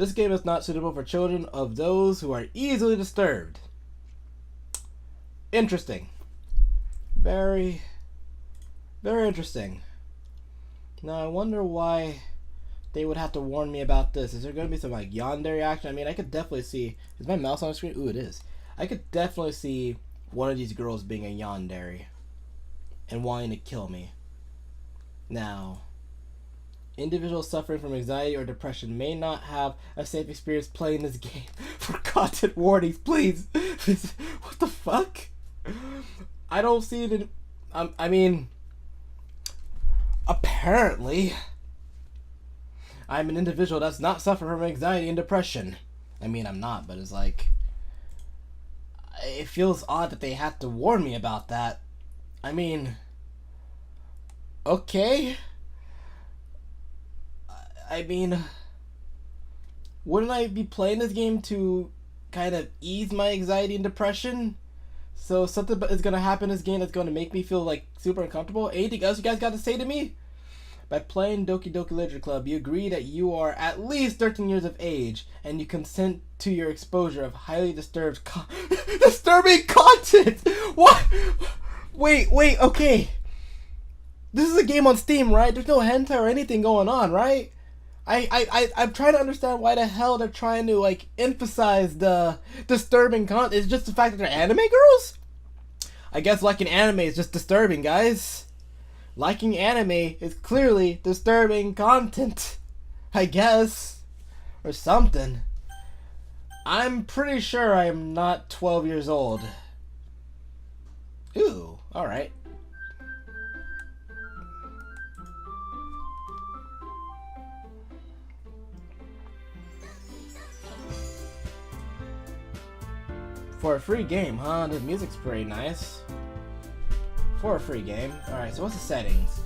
This game is not suitable for children of those who are easily disturbed. Interesting. Very, very interesting. Now I wonder why they would have to warn me about this. Is there going to be some like yandere action? I mean, I could definitely see. Is my mouse on the screen? Ooh, it is. I could definitely see one of these girls being a yandere and wanting to kill me. Now, individuals suffering from anxiety or depression may not have a safe experience playing this game. For content warnings, please. What the fuck? I don't see it in... I mean... Apparently... I'm an individual that's not suffering from anxiety and depression. I mean, I'm not, but it's like... It feels odd that they had to warn me about that. I mean... Okay... I mean... Wouldn't I be playing this game to kind of ease my anxiety and depression? So something is going to happen in this game that's going to make me feel like super uncomfortable? Anything else you guys got to say to me? By playing Doki Doki Literature Club, you agree that you are at least 13 years of age and you consent to your exposure of highly disturbing content. What? Wait, okay. This is a game on Steam, right? There's no hentai or anything going on, right? I'm trying to understand why the hell they're trying to like emphasize the disturbing content. It's just the fact that they're anime girls? I guess liking anime is just disturbing, guys. Liking anime is clearly disturbing content. I guess. Or something. I'm pretty sure I am not 12 years old. Ooh, alright. For a free game, huh? The music's pretty nice. For a free game. Alright, so what's the settings?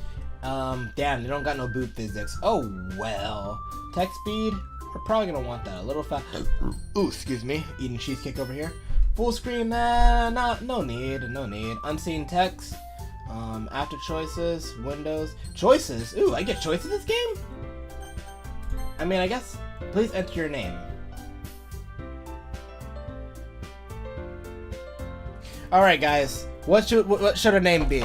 Damn, they don't got no boot physics. Oh, well. Text speed? We're probably gonna want that a little fast. Ooh, excuse me. Eating cheesecake over here. Full screen? Nah, no need. Unseen text. After choices. Windows. Choices? Ooh, I get choices in this game? I mean, I guess. Please enter your name. Alright, guys. What should her name be?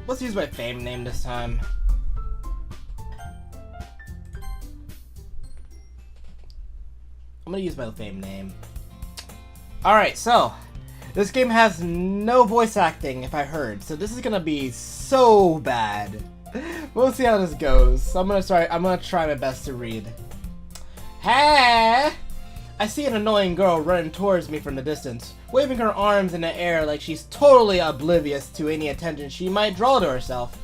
Let's use my fame name this time. I'm gonna use my fame name. Alright, so this game has no voice acting, if I heard, so this is gonna be so bad. We'll see how this goes. I'm gonna try my best to read. Hey! I see an annoying girl running towards me from the distance, waving her arms in the air like she's totally oblivious to any attention she might draw to herself.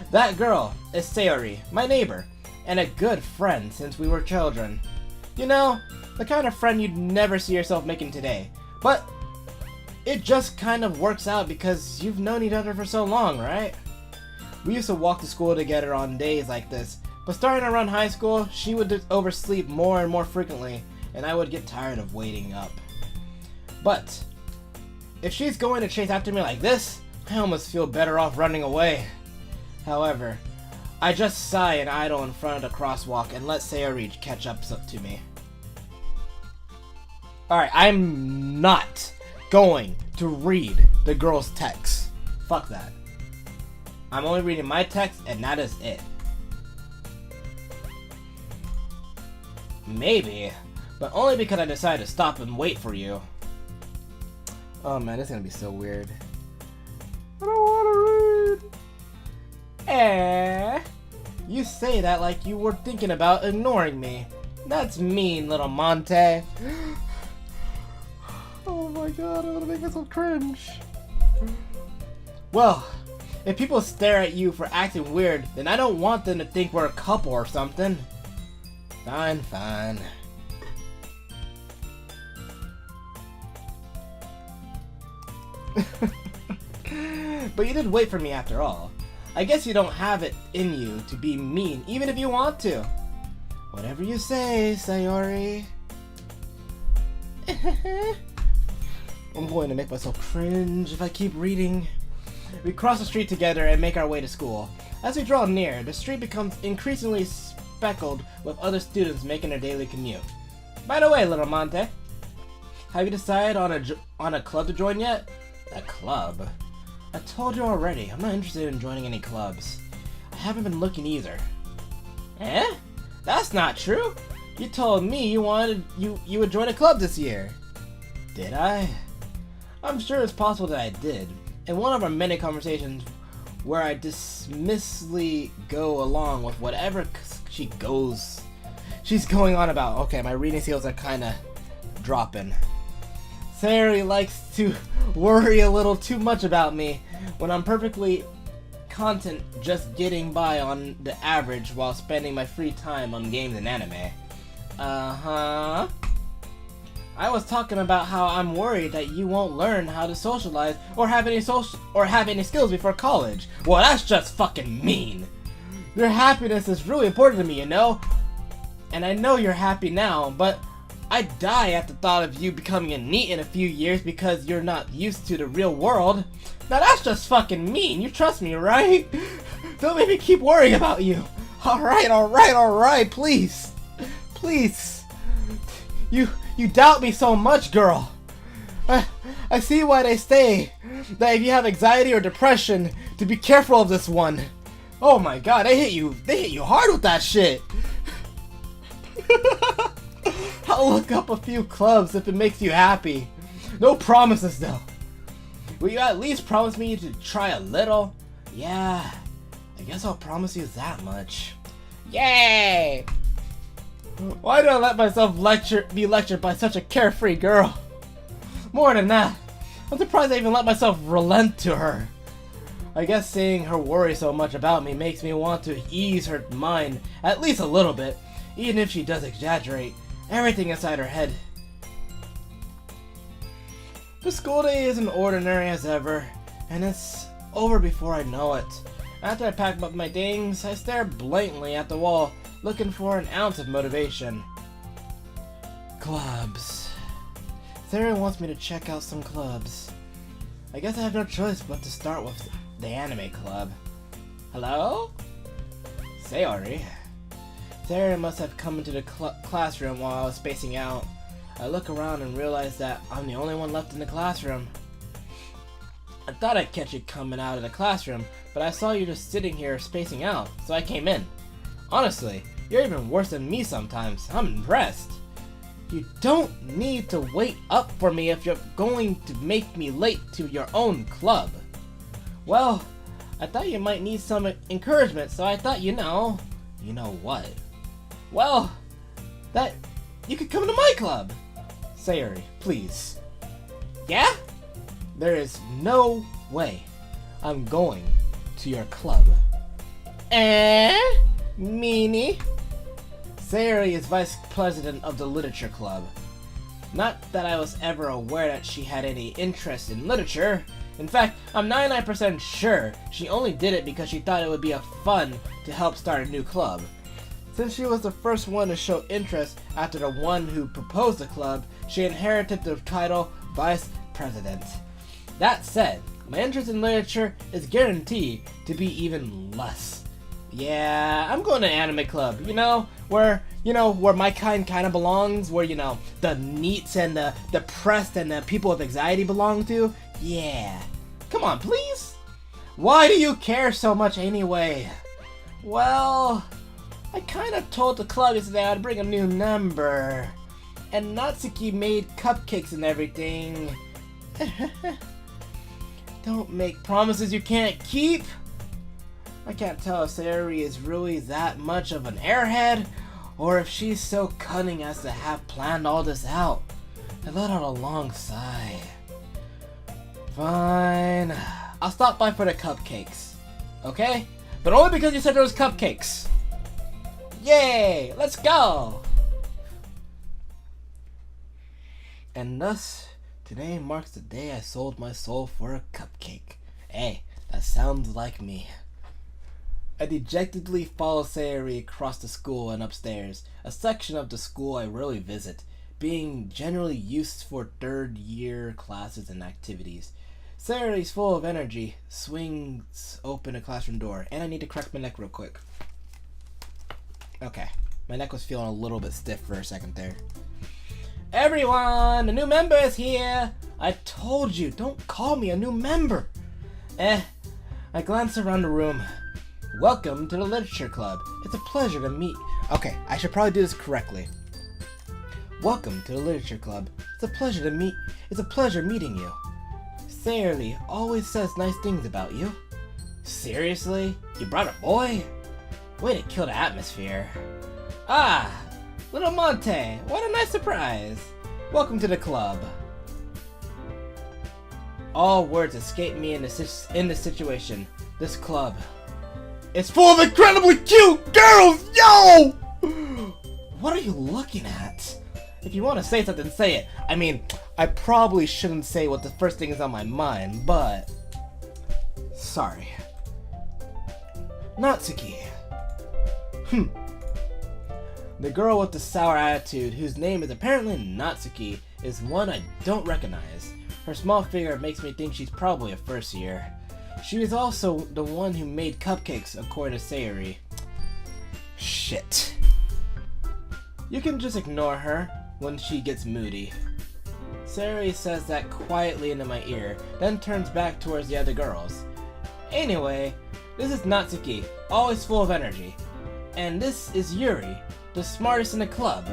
That girl is Sayori, my neighbor, and a good friend since we were children. You know, the kind of friend you'd never see yourself making today. But it just kind of works out because you've known each other for so long, right? We used to walk to school together on days like this, but starting around high school, she would oversleep more and more frequently, and I would get tired of waiting up. But if she's going to chase after me like this, I almost feel better off running away. However, I just sigh and idle in front of the crosswalk and let Sayori catch up to me. Alright, I'm not going to read the girl's text. Fuck that. I'm only reading my text and that is it. Maybe, but only because I decided to stop and wait for you. Oh man, this is gonna be so weird. I don't wanna read. You say that like you were thinking about ignoring me. That's mean, little Monte. Oh my god, I'm gonna make myself cringe. Well, if people stare at you for acting weird, then I don't want them to think we're a couple or something. Fine. But you did wait for me after all. I guess you don't have it in you to be mean, even if you want to. Whatever you say, Sayori. I'm going to make myself cringe if I keep reading. We cross the street together and make our way to school. As we draw near, the street becomes increasingly speckled with other students making their daily commute. By the way, little Monte, have you decided on a club to join yet? A club? I told you already, I'm not interested in joining any clubs. I haven't been looking either. Eh? That's not true. You told me you would join a club this year. Did I? I'm sure it's possible that I did. In one of our many conversations where I dismissively go along with whatever she's going on about. Okay, my reading skills are kinda dropping. Sayori likes to worry a little too much about me when I'm perfectly content just getting by on the average while spending my free time on games and anime. Uh-huh. I was talking about how I'm worried that you won't learn how to socialize or have any skills before college. Well, that's just fucking mean. Your happiness is really important to me, you know? And I know you're happy now, but I die at the thought of you becoming a NEET in a few years because you're not used to the real world. Now that's just fucking mean. You trust me, right? Don't make me keep worrying about you. Alright, please. Please. You doubt me so much, girl. I see why they say that if you have anxiety or depression, to be careful of this one. Oh my god, they hit you hard with that shit. I'll look up a few clubs if it makes you happy. No promises though. Will you at least promise me to try a little? Yeah, I guess I'll promise you that much. Yay! Why did I let myself be lectured by such a carefree girl? More than that, I'm surprised I even let myself relent to her. I guess seeing her worry so much about me makes me want to ease her mind at least a little bit, even if she does exaggerate everything inside her head. The school day isn't ordinary as ever, and it's over before I know it. After I pack up my things, I stare blankly at the wall, looking for an ounce of motivation. Clubs. Sarah wants me to check out some clubs. I guess I have no choice but to start with the anime club. Hello? Sayori. Sarah must have come into the classroom while I was spacing out. I look around and realize that I'm the only one left in the classroom. I thought I'd catch you coming out of the classroom, but I saw you just sitting here spacing out, so I came in. Honestly, you're even worse than me sometimes. I'm impressed. You don't need to wait up for me if you're going to make me late to your own club. Well, I thought you might need some encouragement, so I thought, you know what? Well, that you could come to my club. Sayori, please. Yeah? There is no way I'm going to your club. Meanie? Sayori is vice president of the literature club. Not that I was ever aware that she had any interest in literature. In fact, I'm 99% sure she only did it because she thought it would be fun to help start a new club. Since she was the first one to show interest after the one who proposed the club, she inherited the title Vice President. That said, my interest in literature is guaranteed to be even less. Yeah, I'm going to an anime club, where my kind of belongs, where, the NEETs and the depressed and the people with anxiety belong to. Yeah. Come on, please. Why do you care so much anyway? Well, I kind of told the club yesterday I'd bring a new number. And Natsuki made cupcakes and everything. Don't make promises you can't keep. I can't tell if Sayori is really that much of an airhead, or if she's so cunning as to have planned all this out. I let out a long sigh. Fine. I'll stop by for the cupcakes. Okay? But only because you said there was cupcakes. Yay! Let's go! And thus, today marks the day I sold my soul for a cupcake. Hey, that sounds like me. I dejectedly follow Sayori across the school and upstairs, a section of the school I rarely visit, being generally used for third-year classes and activities. Sayori's full of energy, swings open a classroom door, and I need to crack my neck real quick. Okay. My neck was feeling a little bit stiff for a second there. Everyone, a new member is here. I told you, don't call me a new member. I glanced around the room. Welcome to the Literature Club. It's a pleasure to meet. Okay, I should probably do this correctly. Welcome to the Literature Club. It's a pleasure meeting you. Sylvie always says nice things about you. Seriously? You brought a boy? Way to kill the atmosphere. Ah, little Monte, what a nice surprise. Welcome to the club. All words escape me in this situation. This club is full of incredibly cute girls, yo! What are you looking at? If you want to say something, say it. I mean, I probably shouldn't say what the first thing is on my mind, but... sorry. Natsuki. The girl with the sour attitude, whose name is apparently Natsuki, is one I don't recognize. Her small figure makes me think she's probably a first year. She is also the one who made cupcakes, according to Sayuri. Shit. You can just ignore her when she gets moody. Sayuri says that quietly into my ear, then turns back towards the other girls. Anyway, this is Natsuki, always full of energy. And this is Yuri, the smartest in the club.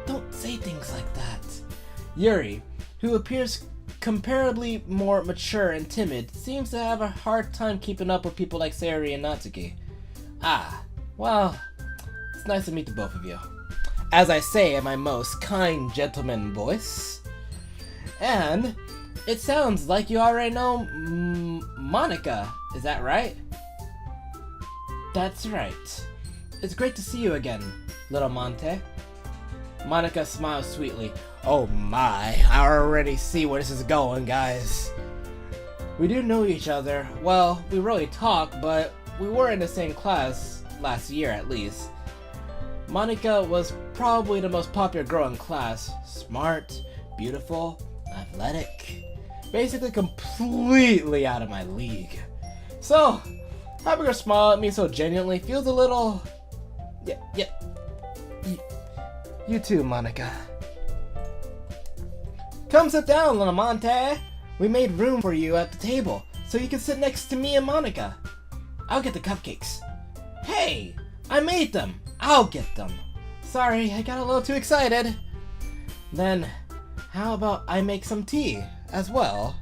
Don't say things like that. Yuri, who appears comparably more mature and timid, seems to have a hard time keeping up with people like Sayuri and Natsuki. Ah, well, it's nice to meet the both of you. As I say in my most kind gentleman voice. And it sounds like you already know Monica, is that right? That's right. It's great to see you again, little Monte. Monica smiles sweetly. Oh my, I already see where this is going, guys. We do know each other. Well, we really talk, but we were in the same class last year at least. Monica was probably the most popular girl in class. Smart, beautiful, athletic. Basically completely out of my league. So, having her smile at me so genuinely feels a little... Yeah. You too, Monica. Come sit down, little Monte. We made room for you at the table, so you can sit next to me and Monica. I'll get the cupcakes. Hey, I made them. I'll get them. Sorry, I got a little too excited. Then, how about I make some tea as well?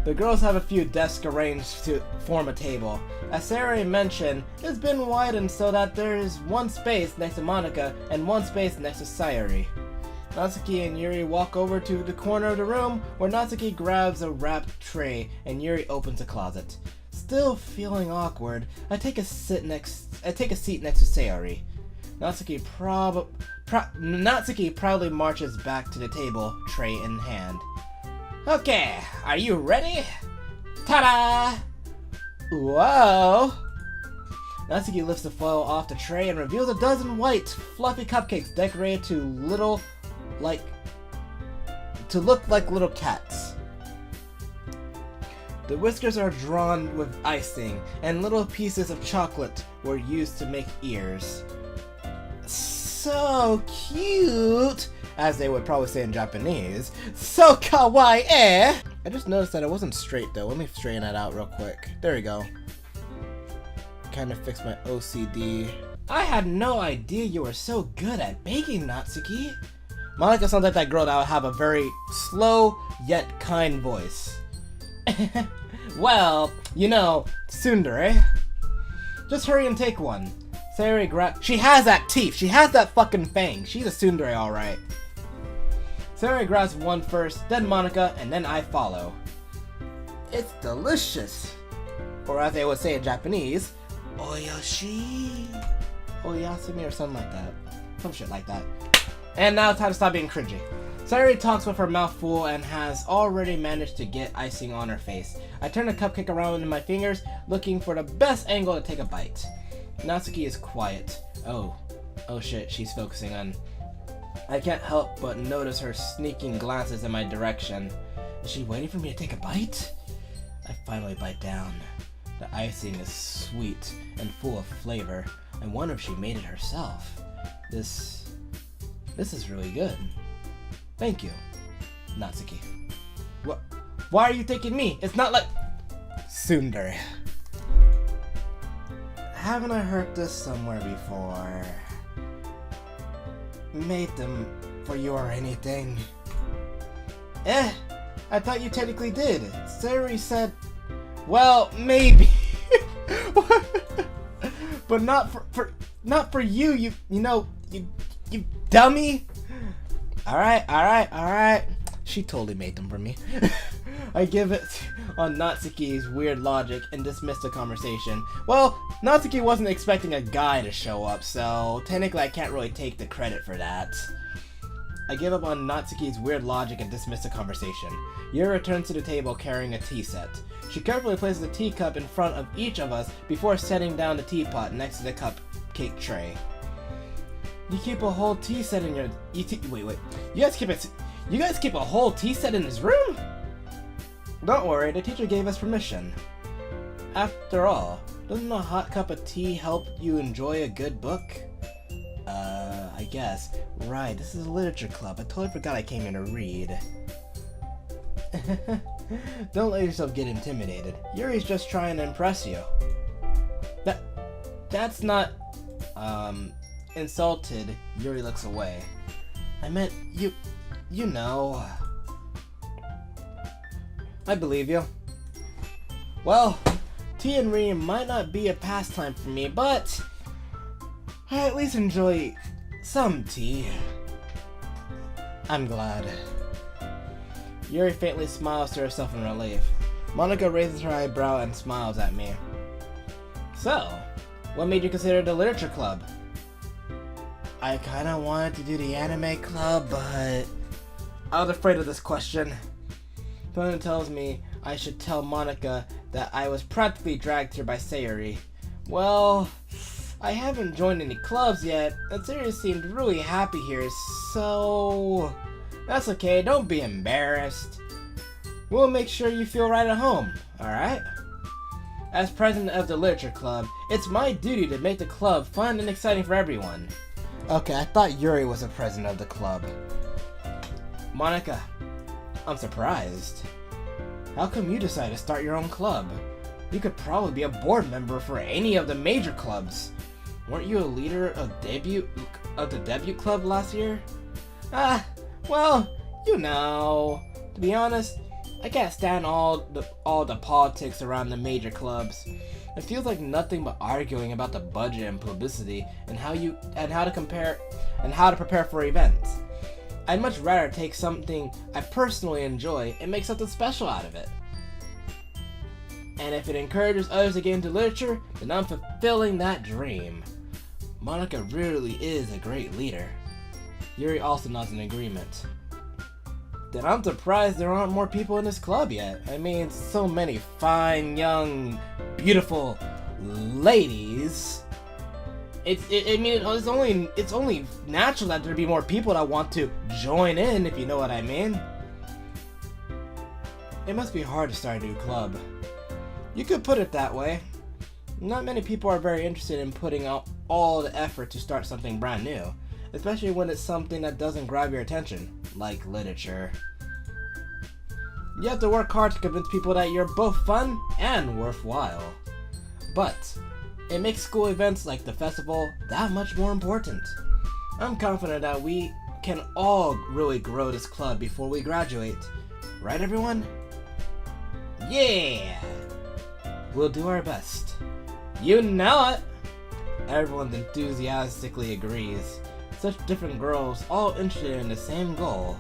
The girls have a few desks arranged to form a table. As Sayuri mentioned, it's been widened so that there is one space next to Monica and one space next to Sayuri. Natsuki and Yuri walk over to the corner of the room where Natsuki grabs a wrapped tray and Yuri opens a closet. Still feeling awkward, I take a seat next to Sayuri. Natsuki proudly marches back to the table, tray in hand. Okay, are you ready? Ta-da! Whoa! Natsuki lifts the foil off the tray and reveals a dozen white, fluffy cupcakes decorated to look like little cats. The whiskers are drawn with icing, and little pieces of chocolate were used to make ears. So cute! As they would probably say in Japanese. So kawaii! I just noticed that it wasn't straight though. Let me straighten that out real quick. There we go. Kind of fix my OCD. I had no idea you were so good at baking, Natsuki. Monica sounds like that girl that would have a very slow yet kind voice. Well, you know, tsundere. Just hurry and take one. Sayuri she has that teeth. She has that fucking fang. She's a tsundere, alright. Sayuri grabs one first, then Monica, and then I follow. It's delicious. Or as they would say in Japanese, oyoshi. Oyasumi or something like that. Some shit like that. And now it's time to stop being cringy. Sayuri talks with her mouth full and has already managed to get icing on her face. I turn the cupcake around in my fingers, looking for the best angle to take a bite. Natsuki is quiet. Oh shit, she's focusing on... I can't help but notice her sneaking glances in my direction. Is she waiting for me to take a bite? I finally bite down. The icing is sweet and full of flavor. I wonder if she made it herself. This is really good. Thank you, Natsuki. What? Why are you thanking me? It's not like... Tsundere. Haven't I heard this somewhere before? Made them for you or anything? I thought you technically did. Sayori said, well, maybe. But not for you, you dummy. Alright. She totally made them for me. I give it on Natsuki's weird logic and dismiss the conversation. Well, Natsuki wasn't expecting a guy to show up, so technically I can't really take the credit for that. I give up on Natsuki's weird logic and dismiss the conversation. Yuri returns to the table carrying a tea set. She carefully places a teacup in front of each of us before setting down the teapot next to the cupcake tray. You keep a whole tea set in your... Wait. You guys keep a whole tea set in this room? Don't worry, the teacher gave us permission. After all, doesn't a hot cup of tea help you enjoy a good book? I guess. Right, this is a literature club. I totally forgot I came here to read. Don't let yourself get intimidated. Yuri's just trying to impress you. That's not... Insulted, Yuri looks away. I meant, you know... I believe you. Well, tea and reading might not be a pastime for me, but I at least enjoy some tea. I'm glad. Yuri faintly smiles to herself in relief. Monika raises her eyebrow and smiles at me. So, what made you consider the literature club? I kinda wanted to do the anime club, but I was afraid of this question. Someone tells me I should tell Monika that I was practically dragged here by Sayori. Well, I haven't joined any clubs yet, and Sayori seemed really happy here, so... That's okay, don't be embarrassed. We'll make sure you feel right at home, alright? As president of the literature club, it's my duty to make the club fun and exciting for everyone. Okay, I thought Yuri was the president of the club. Monika, I'm surprised. How come you decided to start your own club? You could probably be a board member for any of the major clubs. Weren't you a leader of the debut club last year? Well, you know. To be honest, I can't stand all the politics around the major clubs. It feels like nothing but arguing about the budget and publicity and how to prepare for events. I'd much rather take something I personally enjoy and make something special out of it. And if it encourages others to get into literature, then I'm fulfilling that dream. Monika really is a great leader. Yuri also nods in agreement. Then I'm surprised there aren't more people in this club yet. I mean, so many fine, young, beautiful ladies. It's only natural that there be more people that want to join in, if you know what I mean. It must be hard to start a new club. You could put it that way. Not many people are very interested in putting out all the effort to start something brand new, especially when it's something that doesn't grab your attention, like literature. You have to work hard to convince people that you're both fun and worthwhile. But it makes school events like the festival that much more important. I'm confident that we can all really grow this club before we graduate. Right, everyone? Yeah! We'll do our best. You know it! Everyone enthusiastically agrees. Such different girls, all interested in the same goal.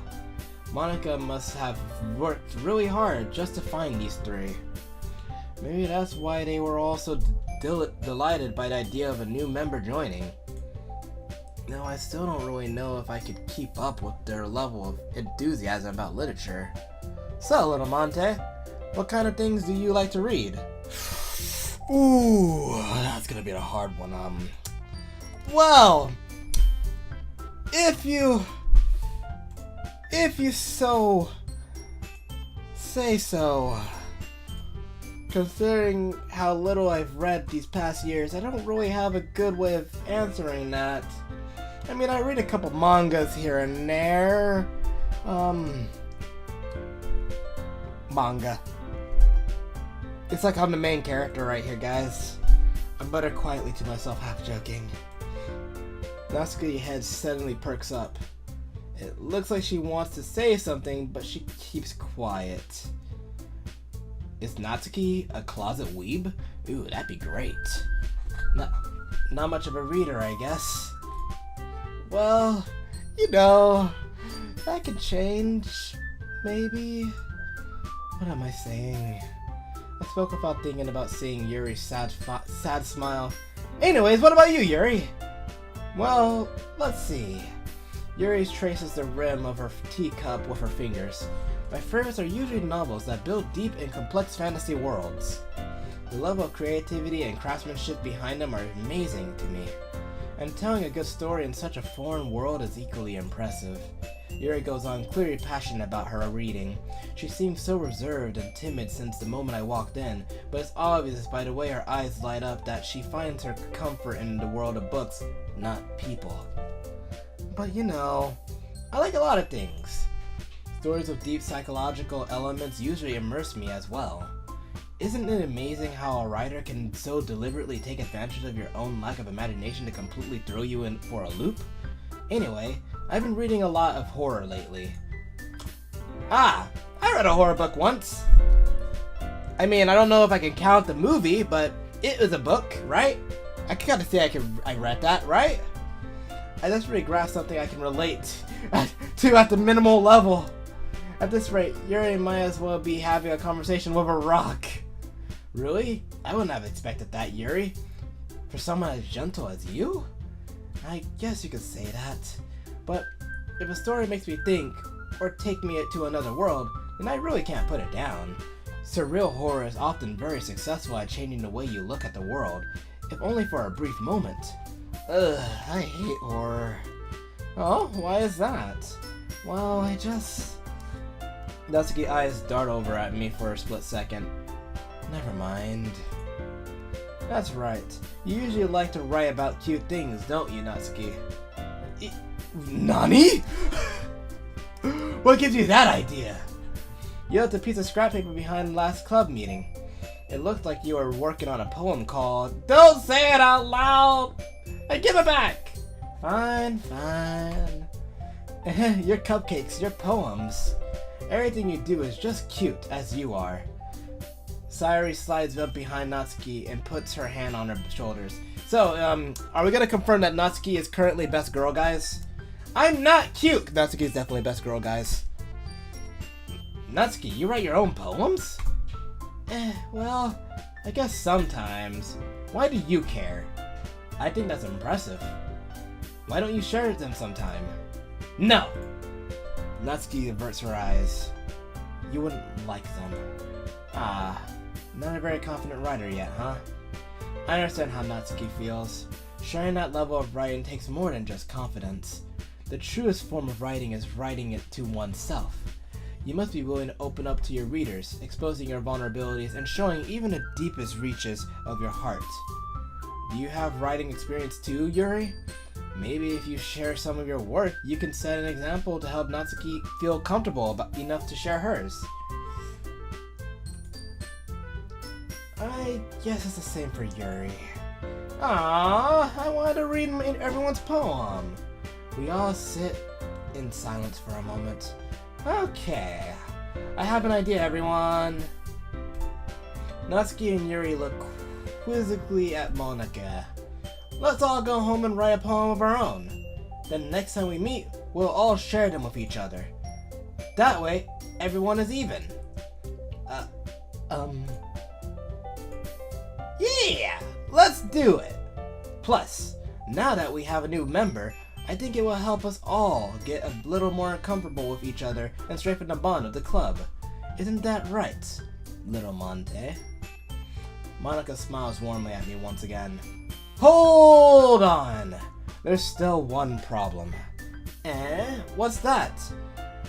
Monika must have worked really hard just to find these three. Maybe that's why they were all so delighted by the idea of a new member joining. No, I still don't really know if I could keep up with their level of enthusiasm about literature. So, little Monte, what kind of things do you like to read? Ooh, that's gonna be a hard one. Well, if you so say so. Considering how little I've read these past years, I don't really have a good way of answering that. I mean, I read a couple mangas here and there. Manga. It's like I'm the main character right here, guys. I mutter quietly to myself, half joking. Natsuki's head suddenly perks up. It looks like she wants to say something, but she keeps quiet. Is Natsuki a closet weeb? Ooh, that'd be great. Not much of a reader, I guess. Well, you know, that could change, maybe. What am I saying? I spoke without thinking about seeing Yuri's sad smile. Anyways, what about you, Yuri? Well, let's see. Yuri traces the rim of her teacup with her fingers. My favorites are usually novels that build deep and complex fantasy worlds. The level of creativity and craftsmanship behind them are amazing to me. And telling a good story in such a foreign world is equally impressive. Yuri goes on, clearly passionate about her reading. She seems so reserved and timid since the moment I walked in, but it's obvious by the way her eyes light up that she finds her comfort in the world of books, not people. But you know, I like a lot of things. Stories with deep psychological elements usually immerse me as well. Isn't it amazing how a writer can so deliberately take advantage of your own lack of imagination to completely throw you in for a loop? Anyway, I've been reading a lot of horror lately. I read a horror book once. I mean, I don't know if I can count the movie, but it was a book, right? I gotta say I read that, right? I just really grasped something I can relate to at the minimal level. At this rate, Yuri might as well be having a conversation with a rock. Really? I wouldn't have expected that, Yuri. For someone as gentle as you? I guess you could say that. But if a story makes me think, or take me to another world, then I really can't put it down. Surreal horror is often very successful at changing the way you look at the world, if only for a brief moment. Ugh, I hate horror. Oh, why is that? Well, Natsuki's eyes dart over at me for a split second. Never mind. That's right. You usually like to write about cute things, don't you, Natsuki? Nani? What gives you that idea? You left a piece of scrap paper behind last club meeting. It looked like you were working on a poem called Don't Say It Out Loud! I give it back! Fine. Your cupcakes, your poems. Everything you do is just cute, as you are. Sayuri slides up behind Natsuki and puts her hand on her shoulders. So, are we gonna confirm that Natsuki is currently best girl, guys? I'm not cute! Natsuki is definitely best girl, guys. Natsuki, you write your own poems? Well, I guess sometimes. Why do you care? I think that's impressive. Why don't you share them sometime? No! Natsuki averts her eyes. You wouldn't like them. Not a very confident writer yet, huh? I understand how Natsuki feels. Sharing that level of writing takes more than just confidence. The truest form of writing is writing it to oneself. You must be willing to open up to your readers, exposing your vulnerabilities and showing even the deepest reaches of your heart. Do you have writing experience too, Yuri? Maybe if you share some of your work, you can set an example to help Natsuki feel comfortable enough to share hers. I guess it's the same for Yuri. I wanted to read everyone's poem. We all sit in silence for a moment. Okay, I have an idea, everyone. Natsuki and Yuri look quizzically at Monika. Let's all go home and write a poem of our own. Then next time we meet, we'll all share them with each other. That way, everyone is even. Yeah! Let's do it! Plus, now that we have a new member, I think it will help us all get a little more comfortable with each other and strengthen the bond of the club. Isn't that right, little Monte? Monika smiles warmly at me once again. Hold on! There's still one problem. What's that?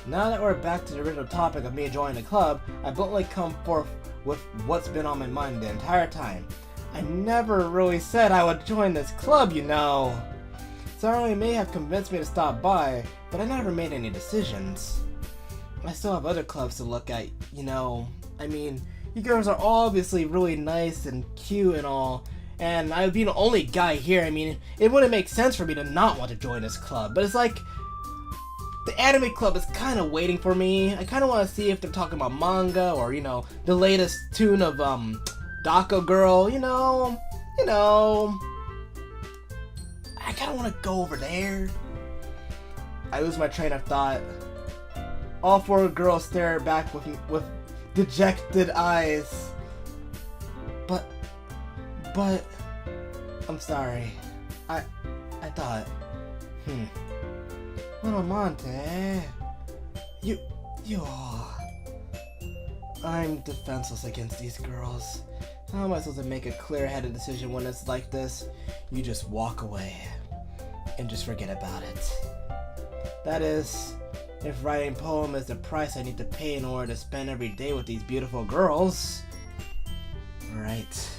Now that we're back to the original topic of me joining the club, I bluntly come forth with what's been on my mind the entire time. I never really said I would join this club, you know. Sorry, may have convinced me to stop by, but I never made any decisions. I still have other clubs to look at, you know. I mean, you girls are obviously really nice and cute and all, and I would be the only guy here. I mean, it wouldn't make sense for me to not want to join this club, but it's like, the anime club is kind of waiting for me. I kind of want to see if they're talking about manga or, you know, the latest tune of, Dako Girl, you know. I kind of want to go over there. I lose my train of thought. All four girls stare back with dejected eyes. But, I'm sorry. I thought, Little Monte, you, I'm defenseless against these girls. How am I supposed to make a clear-headed decision when it's like this? You just walk away and just forget about it. That is, if writing poem is the price I need to pay in order to spend every day with these beautiful girls. Right.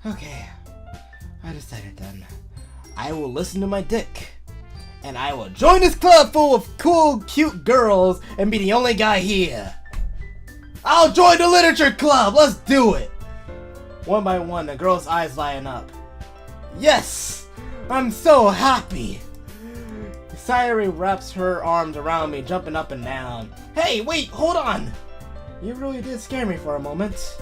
Okay, I decided then. I will listen to my dick. And I will join this club full of cool, cute girls and be the only guy here. I'll join the literature club! Let's do it! One by one, the girl's eyes lighten up. Yes! I'm so happy! Sayuri wraps her arms around me, jumping up and down. Hey, wait, hold on! You really did scare me for a moment.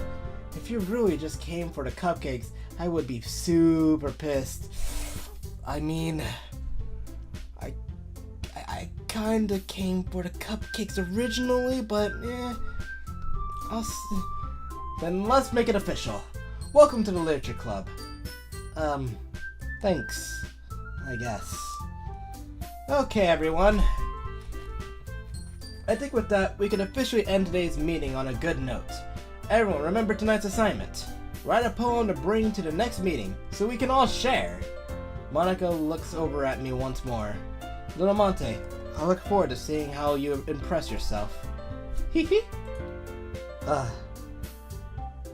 If you really just came for the cupcakes, I would be super pissed. I mean, I kinda came for the cupcakes originally, but then let's make it official. Welcome to the Literature Club. Thanks, I guess. Okay, everyone. I think with that, we can officially end today's meeting on a good note. Everyone, remember tonight's assignment. Write a poem to bring to the next meeting, so we can all share. Monica looks over at me once more. Little Monte, I look forward to seeing how you impress yourself. Hee.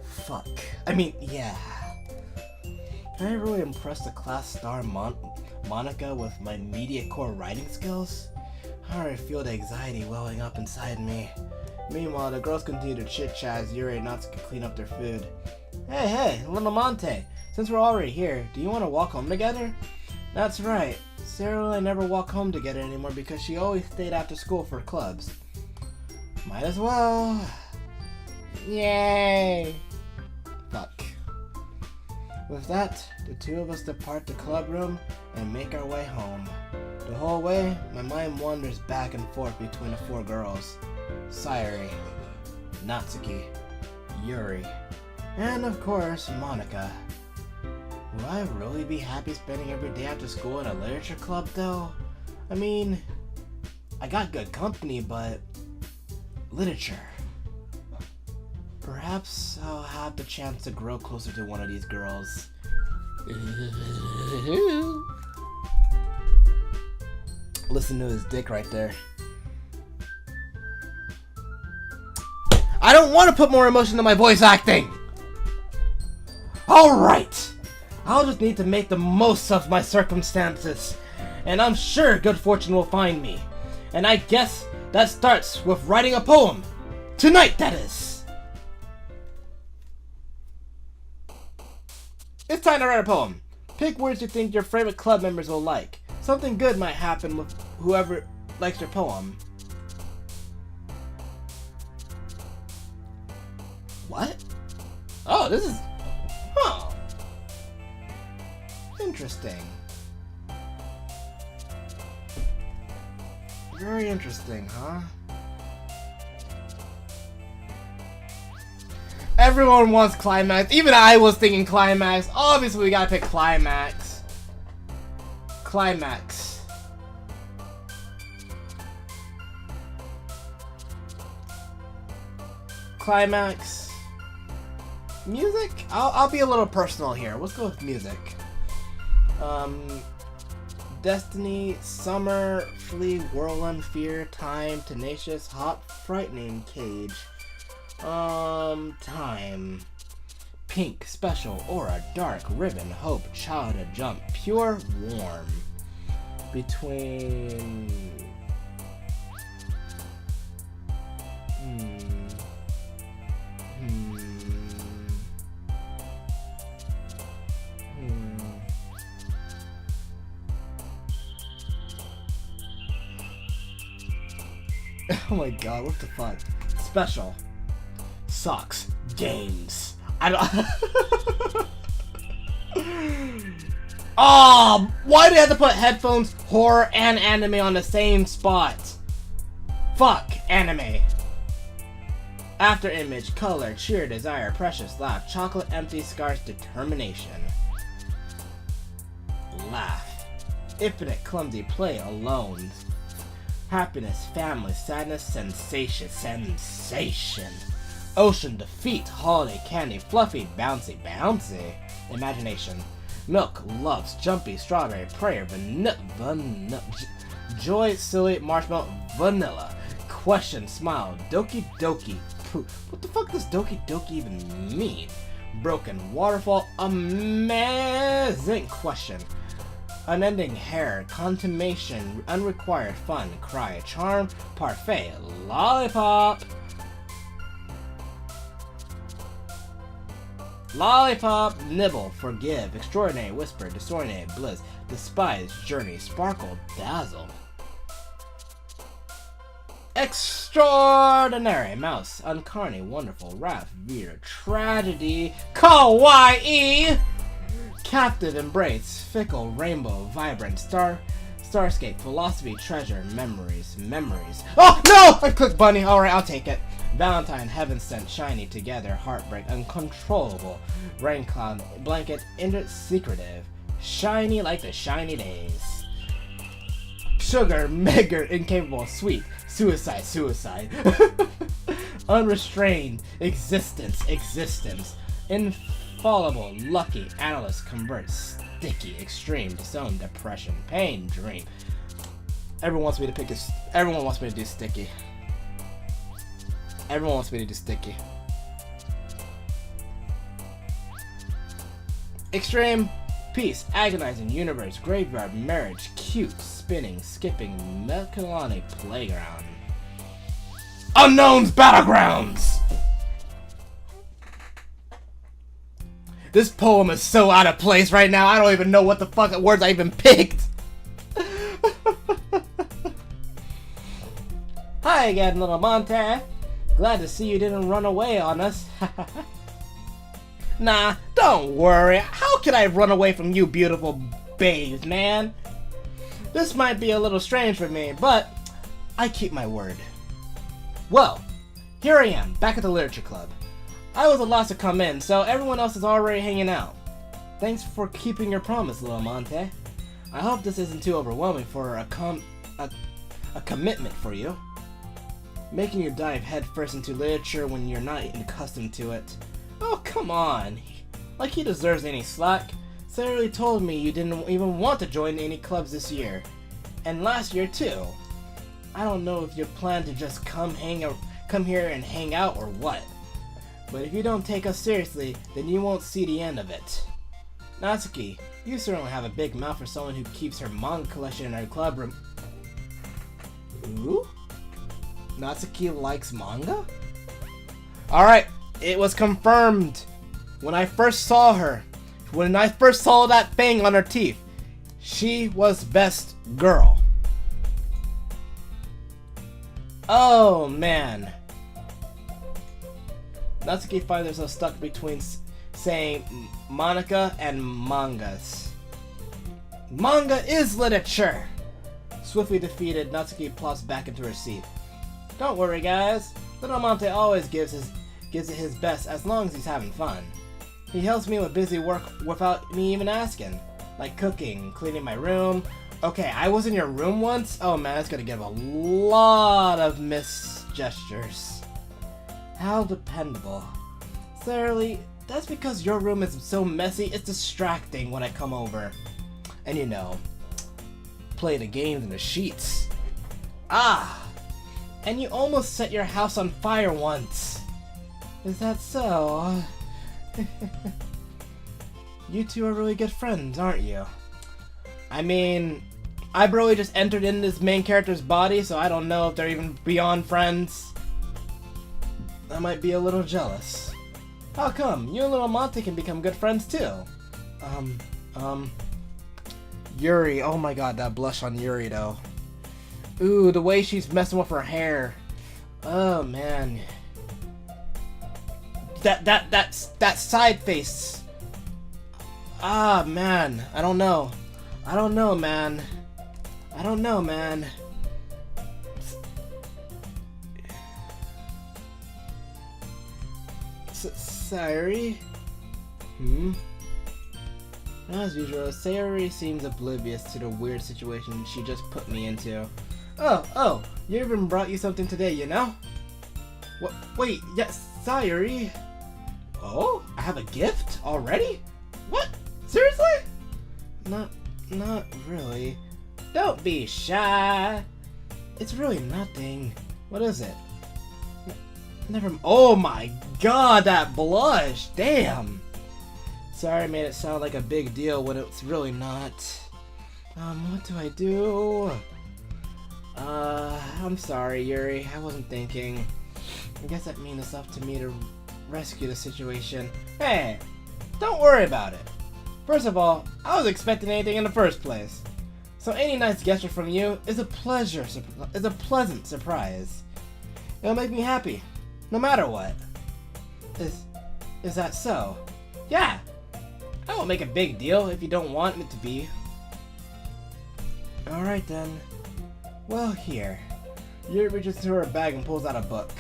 Fuck. I mean, yeah. Can I really impress the class star Monica with my media core writing skills? I already feel the anxiety welling up inside me. Meanwhile, the girls continue to chit-chat as Yuri and Natsuki clean up their food. Hey, Little Monte, since we're already here, do you want to walk home together? That's right. Sarah and I never walk home together anymore because she always stayed after school for clubs. Might as well. Yay! Fuck. With that, the two of us depart the club room and make our way home. The whole way, my mind wanders back and forth between the four girls. Sayuri, Natsuki, Yuri, and of course, Monica. Will I really be happy spending every day after school in a literature club though? I mean, I got good company, but literature. Perhaps I'll have the chance to grow closer to one of these girls. Listen to his dick right there. I don't want to put more emotion into my voice acting! Alright! I'll just need to make the most of my circumstances. And I'm sure good fortune will find me. And I guess that starts with writing a poem. Tonight, that is! It's time to write a poem. Pick words you think your favorite club members will like. Something good might happen with whoever likes your poem. What? Oh, this is... Huh. Interesting. Very interesting, huh? Everyone wants climax. Even I was thinking climax. Obviously, we gotta pick climax. Climax. Climax. Music? I'll be a little personal here. Let's go with music. Destiny, Summer, Flee, Whirlwind, Fear, Time, Tenacious, Hot, Frightening, Cage. Time. Pink, special, aura, dark, ribbon, hope, childhood, jump, pure, warm. Between... Oh my god, what the fuck? Special. Sucks. Games. I don't... Oh, why do you have to put headphones, horror, and anime on the same spot? Fuck anime. After image, color, cheer, desire, precious, laugh, chocolate, empty, scars, determination. Laugh. Infinite, clumsy, play, alone. Happiness, family, sadness, sensation, sensation. Ocean, defeat, holiday, candy, fluffy, bouncy, bouncy. Imagination. Milk, loves, jumpy, strawberry, prayer, vanilla, joy, silly, marshmallow, vanilla. Question, smile, doki doki, poo. What the fuck does doki doki even mean? Broken, waterfall, amazing question. Unending hair, consummation, unrequired fun, cry, charm, parfait, lollipop. Lollipop, nibble, forgive, extraordinary, whisper, disorientate, bliss, despise, journey, sparkle, dazzle. Extraordinary, mouse, uncarny, wonderful, wrath, veer, tragedy, kawaii, captive, embrace, fickle, rainbow, vibrant, starscape, philosophy, treasure, memories. Oh no! I clicked bunny. Alright, I'll take it. Valentine, heaven sent, shiny, together, heartbreak, uncontrollable, rain cloud, blanket, secretive, shiny like the shiny days. Sugar, mega, incapable, sweet, suicide. Unrestrained, existence, infallible, lucky, analyst, convert, sticky, extreme, disown, depression, pain, dream. Everyone wants me to do sticky. Everyone wants me to do sticky. Extreme, peace, agonizing, universe, graveyard, marriage, cute, spinning, skipping, melancholic, playground. Unknown's battlegrounds! This poem is so out of place right now, I don't even know what the fuck words I even picked! Hi again, little Monte. Glad to see you didn't run away on us. Nah, don't worry. How could I run away from you beautiful babes, man? This might be a little strange for me, but I keep my word. Well, here I am, back at the Literature Club. I was the last to come in, so everyone else is already hanging out. Thanks for keeping your promise, little Monte. I hope this isn't too overwhelming for a commitment for you. Making you dive headfirst into literature when you're not accustomed to it. Oh, come on. Like he deserves any slack. Sarah told me you didn't even want to join any clubs this year. And last year, too. I don't know if you plan to just come here and hang out or what. But if you don't take us seriously, then you won't see the end of it. Natsuki, you certainly have a big mouth for someone who keeps her manga collection in her club room. Ooh? Natsuki likes manga? Alright, it was confirmed. When I first saw her, when I first saw that thing on her teeth, she was best girl. Oh man. Natsuki finds herself stuck between saying Monica and mangas. Manga is literature! Swiftly defeated, Natsuki plops back into her seat. Don't worry, guys. Little Monte always gives it his best as long as he's having fun. He helps me with busy work without me even asking. Like cooking, cleaning my room. Okay, I was in your room once? Oh man, that's gonna give a lot of missed gestures. How dependable. Thoroughly, that's because your room is so messy, it's distracting when I come over. And you know, play the games in the sheets. Ah! And you almost set your house on fire once. Is that so? You two are really good friends, aren't you? I mean, I really just entered in this main character's body, so I don't know if they're even beyond friends. I might be a little jealous. How come? You and little Monty can become good friends too. Yuri, oh my god, that blush on Yuri though. Ooh, the way she's messing with her hair. Oh man. That side face. Ah man, I don't know, man. I don't know, man. Sayuri? As usual, Sayuri seems oblivious to the weird situation she just put me into. Oh, you even brought you something today, you know? What? Wait, yes, Sayuri? Oh, I have a gift already? What? Seriously? Not really. Don't be shy. It's really nothing. What is it? Oh my god, that blush! Damn! Sorry I made it sound like a big deal when it's really not. What do I do? I'm sorry, Yuri. I wasn't thinking. I guess that means it's up to me to rescue the situation. Hey! Don't worry about it. First of all, I wasn't expecting anything in the first place. So any nice gesture from you is a pleasant surprise. It'll make me happy. No matter what. Is that so? Yeah! I won't make a big deal if you don't want it to be. Alright then. Well, here. Yuri reaches into her bag and pulls out a book.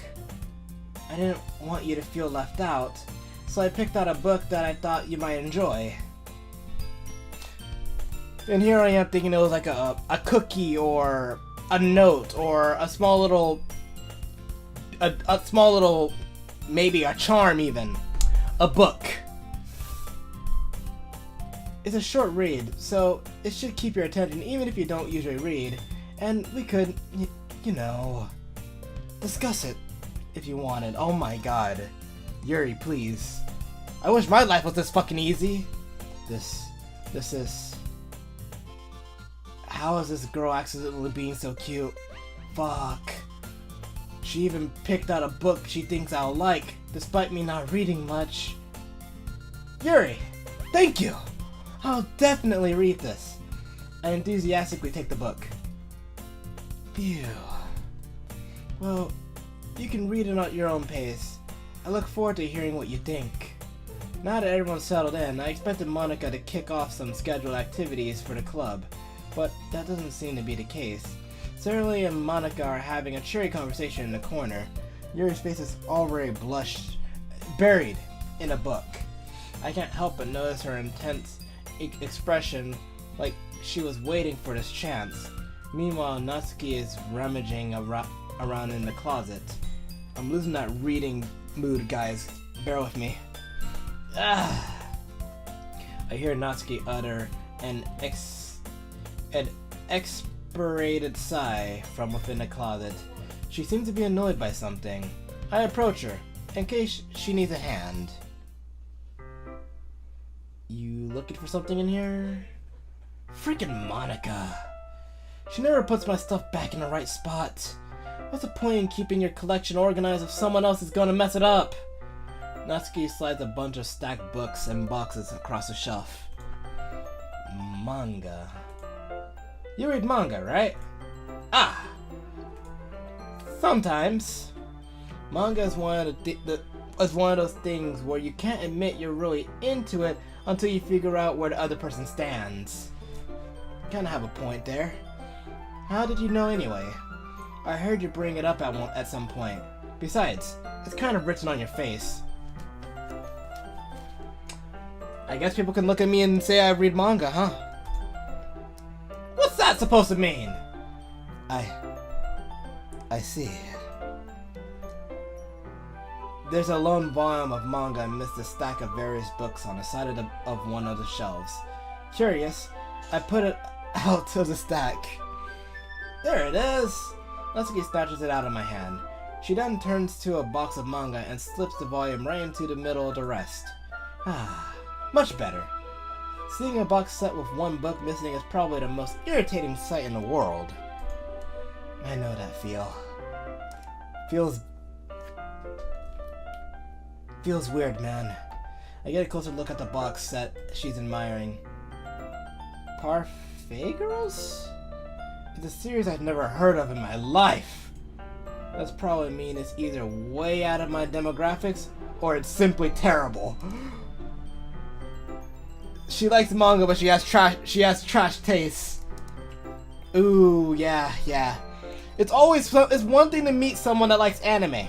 I didn't want you to feel left out, so I picked out a book that I thought you might enjoy. And here I am thinking it was like a cookie or a note or a small little maybe a charm even. A book. It's a short read, so it should keep your attention even if you don't usually read. And we could, you know, discuss it if you wanted. Oh my god. Yuri, please. I wish my life was this fucking easy. This is... How is this girl accidentally being so cute? Fuck. She even picked out a book she thinks I'll like, despite me not reading much. Yuri, thank you! I'll definitely read this. I enthusiastically take the book. Phew. Well, you can read it at your own pace. I look forward to hearing what you think. Now that everyone's settled in, I expected Monica to kick off some scheduled activities for the club, but that doesn't seem to be the case. Sylvie and Monica are having a cheery conversation in the corner. Yuri's face is already buried in a book. I can't help but notice her intense expression, like she was waiting for this chance. Meanwhile, Natsuki is rummaging around in the closet. I'm losing that reading mood, guys. Bear with me. I hear Natsuki utter an expirated sigh from within the closet. She seems to be annoyed by something. I approach her, in case she needs a hand. You looking for something in here? Freaking Monica. She never puts my stuff back in the right spot. What's the point in keeping your collection organized if someone else is gonna mess it up? Natsuki slides a bunch of stacked books and boxes across the shelf. Manga. You read manga, right? Ah! Sometimes. Manga is one of those things where you can't admit you're really into it until you figure out where the other person stands. Kinda have a point there. How did you know anyway? I heard you bring it up at some point. Besides, it's kind of written on your face. I guess people can look at me and say I read manga, huh? What's that supposed to mean? I see. There's a lone volume of manga amidst a stack of various books on the side of one of the shelves. Curious, I put it out of the stack. There it is! Natsuki snatches it out of my hand. She then turns to a box of manga and slips the volume right into the middle of the rest. Ah, much better. Seeing a box set with one book missing is probably the most irritating sight in the world. I know that feel. Feels weird, man. I get a closer look at the box set she's admiring. Parfait Girls? It's a series I've never heard of in my life. That's probably mean it's either way out of my demographics or it's simply terrible. She likes manga, but she has trash tastes. Ooh, yeah. It's one thing to meet someone that likes anime.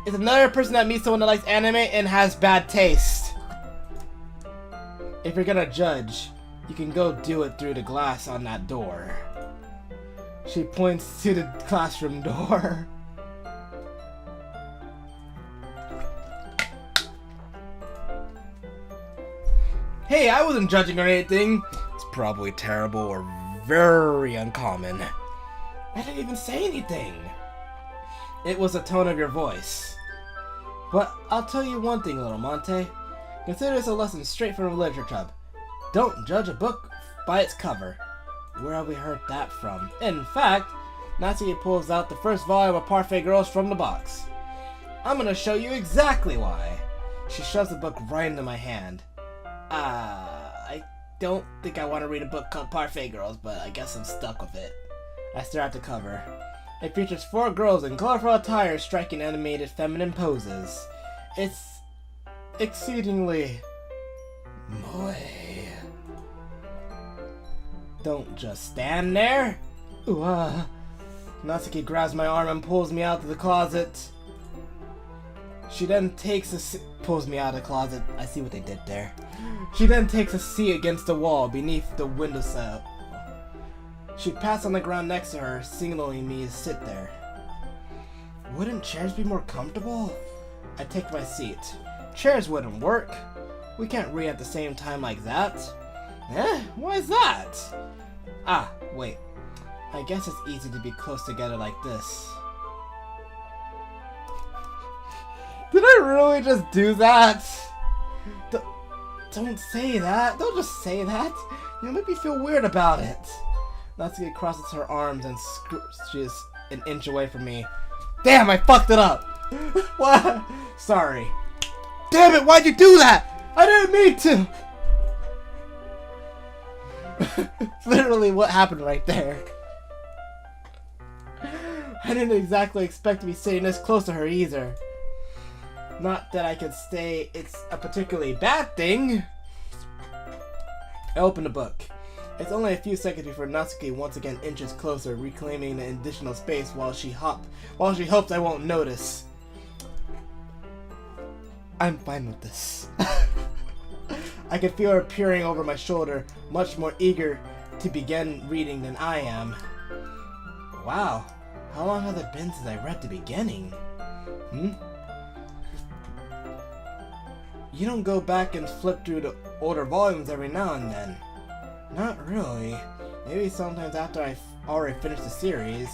It's another person that meets someone that likes anime and has bad taste. If you're gonna judge, you can go do it through the glass on that door. She points to the classroom door. Hey, I wasn't judging or anything. It's probably terrible or very uncommon. I didn't even say anything. It was the tone of your voice. But I'll tell you one thing, little Monte. Consider this a lesson straight from the literature club. Don't judge a book by its cover. Where have we heard that from? In fact, Natsuki pulls out the first volume of Parfait Girls from the box. I'm gonna show you exactly why. She shoves the book right into my hand. I don't think I want to read a book called Parfait Girls, but I guess I'm stuck with it. I stare at the cover. It features 4 girls in colorful attire striking animated feminine poses. It's exceedingly moe. Don't just stand there. Ooh, Natsuki grabs my arm and pulls me out of the closet. She then pulls me out of the closet. I see what they did there. She then takes a seat against the wall beneath the windowsill. She pats on the ground next to her, signaling me to sit there. Wouldn't chairs be more comfortable? I take my seat. Chairs wouldn't work. We can't read at the same time like that. Eh? Why is that? Ah, wait. I guess it's easy to be close together like this. Did I really just do that? Don't say that. Don't just say that. You'll make me feel weird about it. Natsuki crosses her arms and scooches an inch away from me. Damn, I fucked it up. What? Sorry. Damn it, why'd you do that? I didn't mean to. It's literally what happened right there. I didn't exactly expect to be sitting this close to her either. Not that I could say it's a particularly bad thing. I open the book. It's only a few seconds before Natsuki once again inches closer, reclaiming the additional space while she hopes I won't notice. I'm fine with this. I can feel her peering over my shoulder, much more eager to begin reading than I am. Wow, how long has it been since I read the beginning? You don't go back and flip through the older volumes every now and then. Not really. Maybe sometimes after I've already finished the series.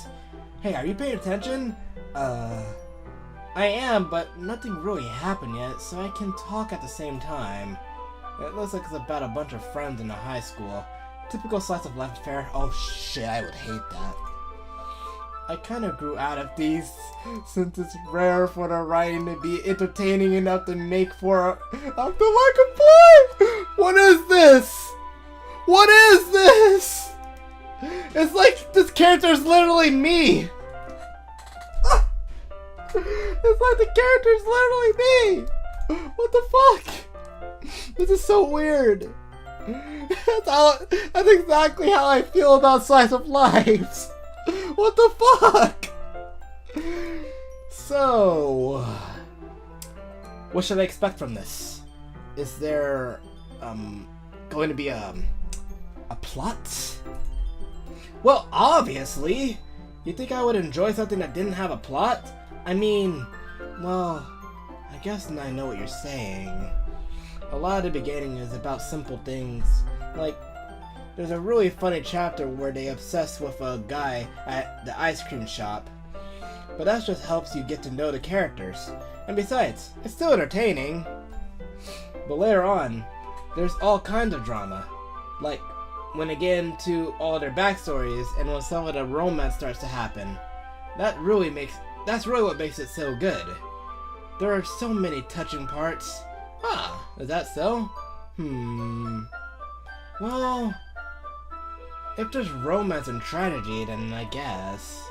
Hey, are you paying attention? I am, but nothing really happened yet, so I can talk at the same time. It looks like it's about a bunch of friends in a high school. Typical slice of life affair. Oh shit, I would hate that. I kind of grew out of these, since it's rare for the writing to be entertaining enough to make for after my complaint. What is this? What is this? It's like this character is literally me. It's like the character is literally me. What the fuck? This is so weird. That's exactly how I feel about slice of lives. What the fuck? So, what should I expect from this? Is there going to be a plot? Well, obviously. You think I would enjoy something that didn't have a plot? I mean, well, I guess I know what you're saying. A lot of the beginning is about simple things, like there's a really funny chapter where they obsess with a guy at the ice cream shop. but that just helps you get to know the characters. And besides, it's still entertaining. But later on, there's all kinds of drama. Like, when they get into all their backstories and when some of the romance starts to happen. That's really what makes it so good. There are so many touching parts. Ah, is that so? Well, if there's romance and tragedy, then I guess.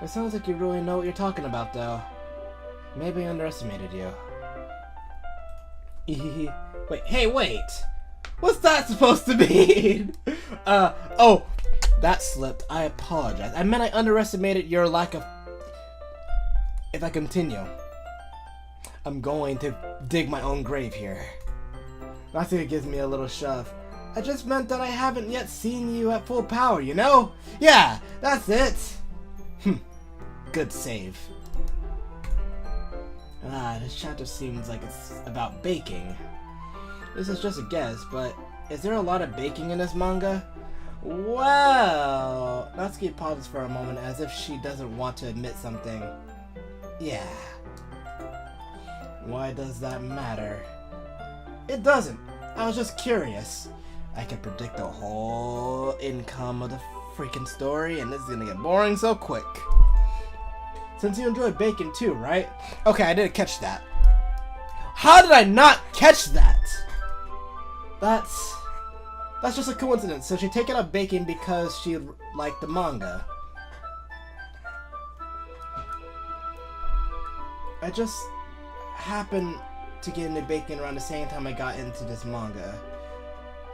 It sounds like you really know what you're talking about, though. Maybe I underestimated you. Wait. What's that supposed to mean? Oh, that slipped. I apologize. I meant I underestimated your lack of... If I continue, I'm going to dig my own grave here. I think it gives me a little shove. I just meant that I haven't yet seen you at full power, you know? Yeah, that's it. Good save. This chapter seems like it's about baking. This is just a guess, but is there a lot of baking in this manga? Well, Natsuki pauses for a moment as if she doesn't want to admit something. Yeah. Why does that matter? It doesn't. I was just curious. I can predict the whole income of the freaking story, and this is gonna get boring so quick. Since you enjoy bacon too, right? Okay, I didn't catch that. How did I not catch that? That's just a coincidence. So she taken up baking because she liked the manga. I just happened to get into baking around the same time I got into this manga.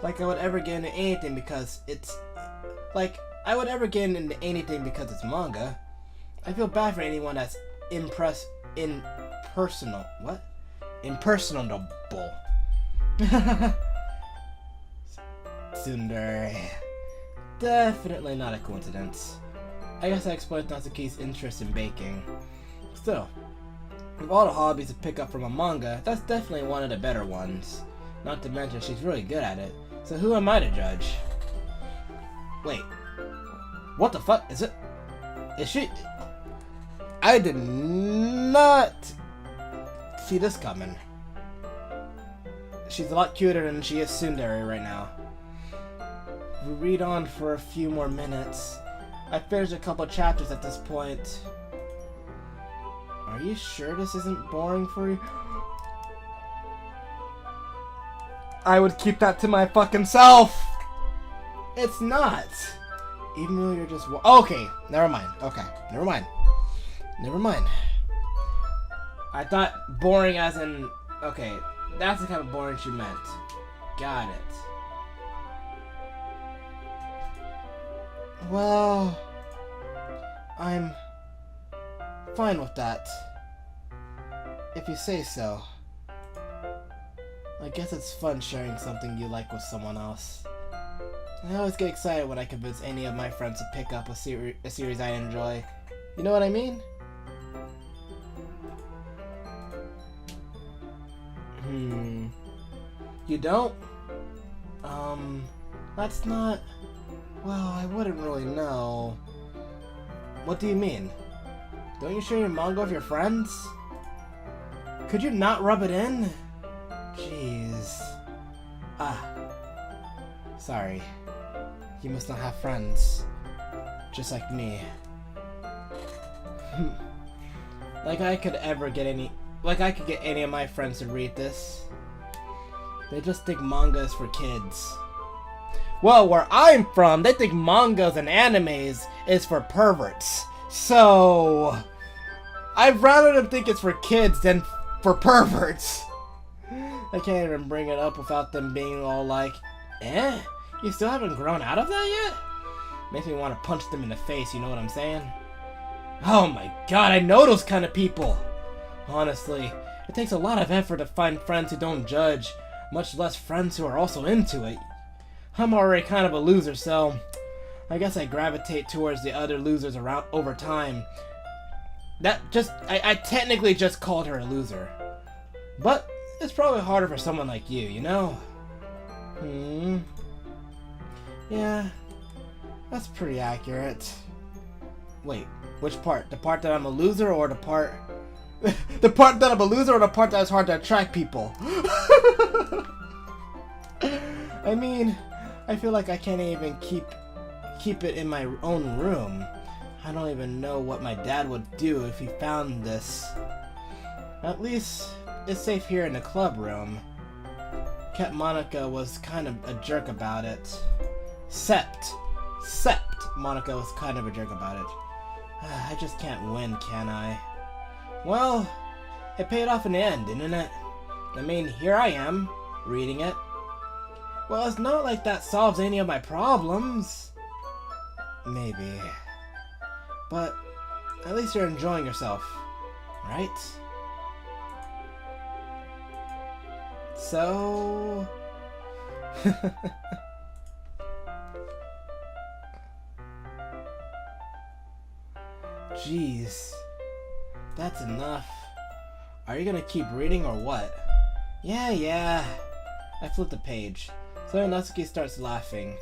Like I would ever get into anything because it's... Like, I would ever get into anything because it's manga. I feel bad for anyone that's impersonable. Tsundere. Definitely not a coincidence. I guess that explains Natsuki's interest in baking. Still, of all the hobbies to pick up from a manga, that's definitely one of the better ones. Not to mention she's really good at it. So who am I to judge? Wait. What the fuck? Is she... I did not see this coming. She's a lot cuter than she is tsundere right now. We read on for a few more minutes. I finished a couple chapters at this point. Are you sure this isn't boring for you? I would keep that to my fucking self! It's not! Even though you're just... Okay, never mind. Okay, never mind. Never mind. I thought boring as in... Okay, that's the kind of boring she meant. Got it. Well... I'm... fine with that. If you say so. I guess it's fun sharing something you like with someone else. I always get excited when I convince any of my friends to pick up a series I enjoy. You know what I mean? You don't? That's not... Well, I wouldn't really know. What do you mean? Don't you share your manga with your friends? Could you not rub it in? Jeez. Sorry. You must not have friends. Just like me. Like I could get any of my friends to read this. They just think manga is for kids. Well, where I'm from, they think mangas and animes is for perverts. So... I'd rather them think it's for kids than for perverts. I can't even bring it up without them being all like, eh? You still haven't grown out of that yet? Makes me want to punch them in the face, you know what I'm saying? Oh my god, I know those kind of people! Honestly, it takes a lot of effort to find friends who don't judge, much less friends who are also into it. I'm already kind of a loser, so I guess I gravitate towards the other losers around over time. I technically just called her a loser. But it's probably harder for someone like you know? Yeah, that's pretty accurate. Wait, Which part? The part that I'm a loser, or the part... the part that I'm a loser, or the part that is hard to attract people? I mean, I feel like I can't even keep it in my own room. I don't even know what my dad would do if he found this. At least, it's safe here in the club room. Cat Monica was kind of a jerk about it. Except Monica was kind of a jerk about it. I just can't win, can I? Well, it paid off in the end, didn't it? I mean, here I am, reading it. Well, it's not like that solves any of my problems. Maybe. But at least you're enjoying yourself, right? So... Jeez. That's enough. Are you gonna keep reading or what? Yeah. I flipped the page. So Natsuki starts laughing.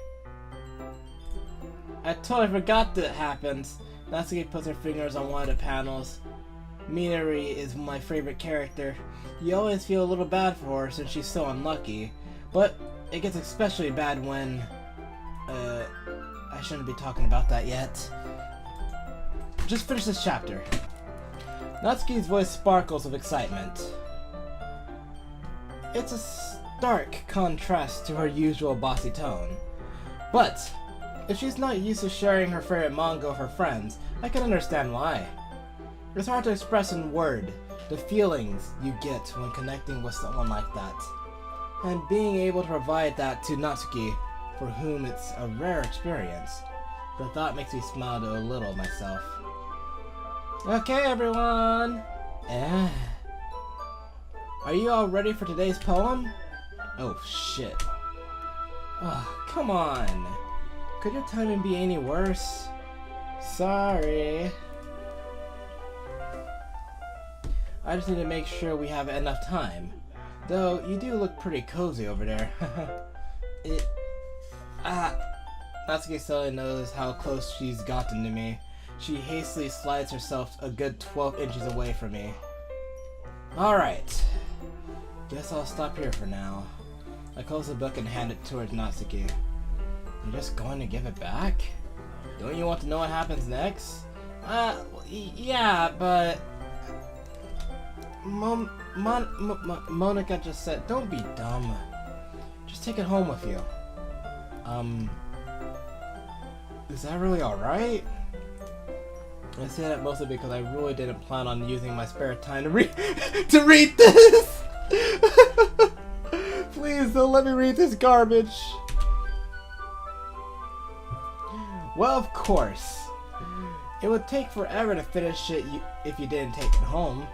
I totally forgot that happens. Natsuki puts her fingers on one of the panels. Minori is my favorite character. You always feel a little bad for her since she's so unlucky. But it gets especially bad when... I shouldn't be talking about that yet. Just finish this chapter. Natsuki's voice sparkles with excitement. It's a stark contrast to her usual bossy tone. But, if she's not used to sharing her favorite manga with her friends, I can understand why. It's hard to express in word the feelings you get when connecting with someone like that. And being able to provide that to Natsuki, for whom it's a rare experience, the thought makes me smile a little myself. Okay, everyone! Are you all ready for today's poem? Oh, shit. Oh, come on! Could your timing be any worse? Sorry. I just need to make sure we have enough time. Though, you do look pretty cozy over there. Natsuki suddenly knows how close she's gotten to me. She hastily slides herself a good 12 inches away from me. Alright. Guess I'll stop here for now. I close the book and hand it towards Natsuki. You're just going to give it back? Don't you want to know what happens next? Yeah, but... Monica just said, don't be dumb. Just take it home with you. Is that really alright? I say that mostly because I really didn't plan on using my spare time to read this! Please don't let me read this garbage! Well, of course. It would take forever to finish it if you didn't take it home.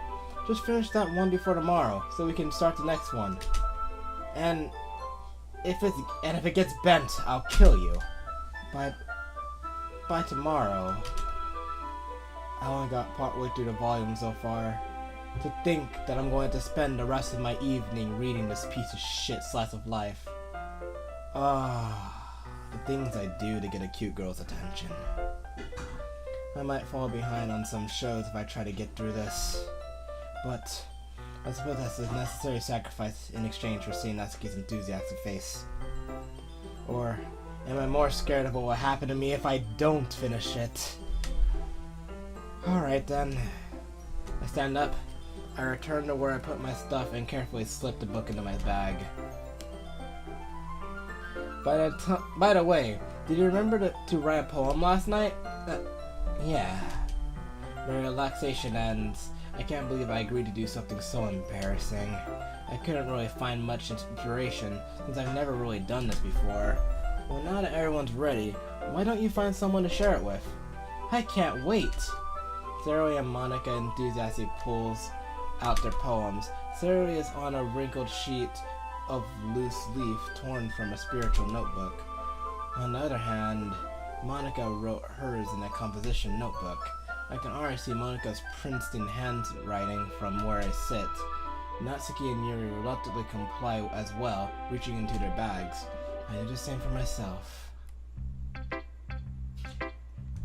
Just finish that one before tomorrow, so we can start the next one. And if it gets bent, I'll kill you. By tomorrow. I only got partway through the volume so far. To think that I'm going to spend the rest of my evening reading this piece of shit slice of life. The things I do to get a cute girl's attention. I might fall behind on some shows if I try to get through this. But I suppose that's a necessary sacrifice in exchange for seeing Natsuki's enthusiastic face. Or am I more scared of what will happen to me if I don't finish it? Alright then. I stand up. I return to where I put my stuff and carefully slip the book into my bag. By the way, did you remember to write a poem last night? Yeah. My relaxation ends. I can't believe I agreed to do something so embarrassing. I couldn't really find much inspiration since I've never really done this before. Well, now that everyone's ready, why don't you find someone to share it with? I can't wait! Sylvie and Monica enthusiastically pulls out their poems. Sylvie is on a wrinkled sheet of loose leaf torn from a spiritual notebook. On the other hand, Monica wrote hers in a composition notebook. I can already see Monica's Princeton handwriting from where I sit. Natsuki and Yuri reluctantly comply as well, reaching into their bags. I do the same for myself.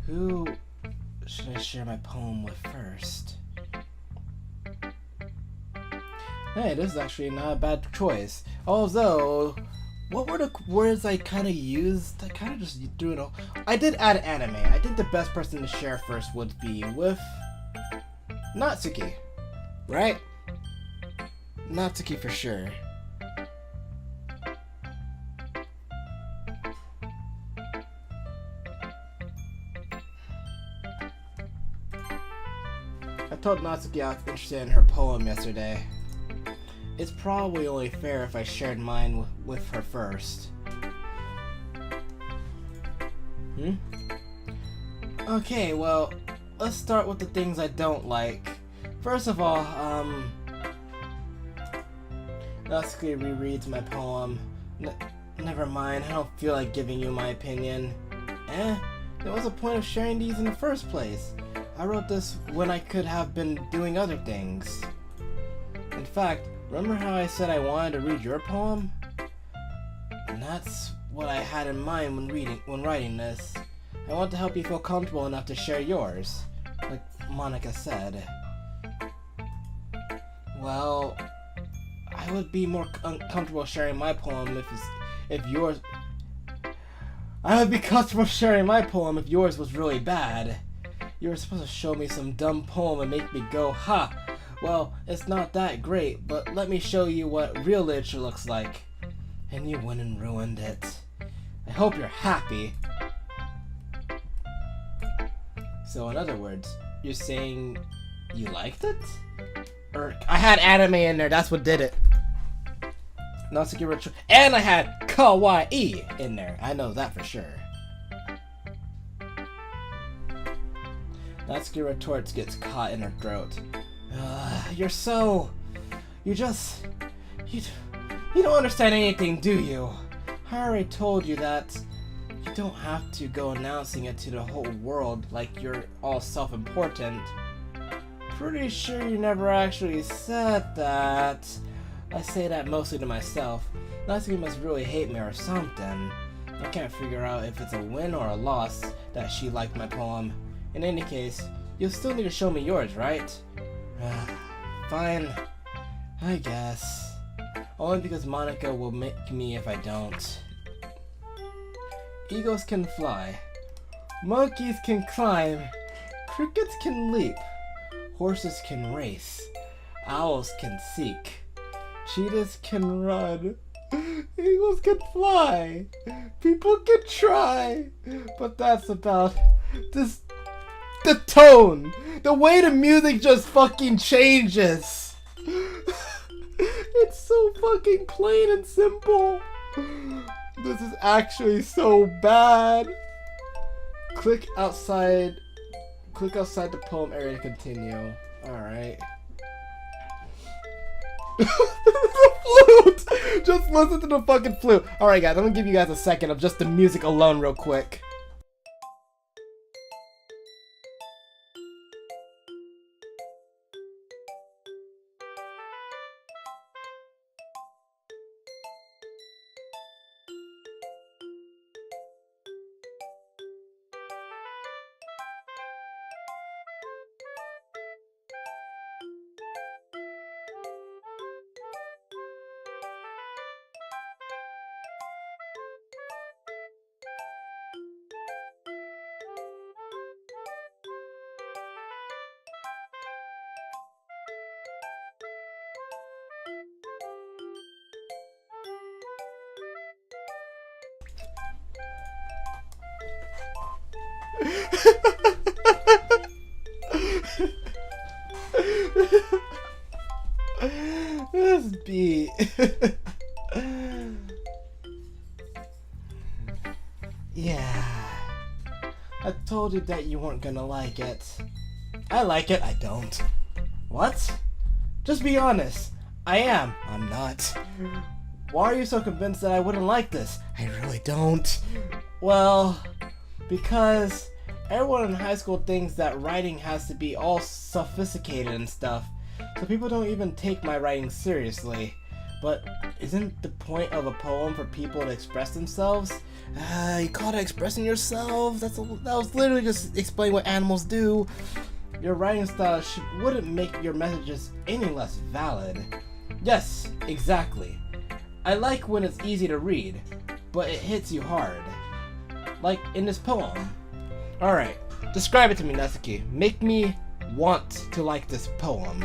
Who should I share my poem with first? Hey, this is actually not a bad choice. Although, what were the words I kind of used? I kind of just threw it all. I did add anime. I think the best person to share first would be with Natsuki, right? Natsuki for sure. I told Natsuki I was interested in her poem yesterday. It's probably only fair if I shared mine with her first. Okay, well, let's start with the things I don't like. First of all, Natsuki rereads my poem. Never mind, I don't feel like giving you my opinion. There was a point of sharing these in the first place. I wrote this when I could have been doing other things. In fact, remember how I said I wanted to read your poem? And that's what I had in mind when writing this. I want to help you feel comfortable enough to share yours, like Monica said. Well, I would be more comfortable sharing my poem if yours. I would be comfortable sharing my poem if yours was really bad. You were supposed to show me some dumb poem and make me go, ha! Well, it's not that great, but let me show you what real literature looks like. And you went and ruined it. I hope you're happy. So in other words, you're saying you liked it? Or I had anime in there, that's what did it. Natsuki retro, and I had kawaii in there. I know that for sure. Natsuki retorts, gets caught in her throat. You don't understand anything, do you? I already told you that you don't have to go announcing it to the whole world like you're all self-important. Pretty sure you never actually said that. I say that mostly to myself. Natsuki must really hate me or something. I can't figure out if it's a win or a loss that she liked my poem. In any case, you'll still need to show me yours, right? Fine, I guess. Only because Monica will make me if I don't. Eagles can fly. Monkeys can climb. Crickets can leap. Horses can race. Owls can seek. Cheetahs can run. Eagles can fly. People can try. But that's about this. The tone! The way the music just fucking changes! It's so fucking plain and simple! This is actually so bad! Click outside the poem area to continue. Alright. The flute! Just listen to the fucking flute! Alright guys, I'm gonna give you guys a second of just the music alone real quick. This beat. Yeah. I told you that you weren't gonna like it. I like it, I don't. What? Just be honest. I am. I'm not. Why are you so convinced that I wouldn't like this? I really don't. Well, because everyone in high school thinks that writing has to be all sophisticated and stuff, so people don't even take my writing seriously. But isn't the point of a poem for people to express themselves? You call it expressing yourself? That was literally just explaining what animals do. Your writing style wouldn't make your messages any less valid. Yes, exactly. I like when it's easy to read, but it hits you hard. Like in this poem. Alright, describe it to me, Natsuki. Make me want to like this poem.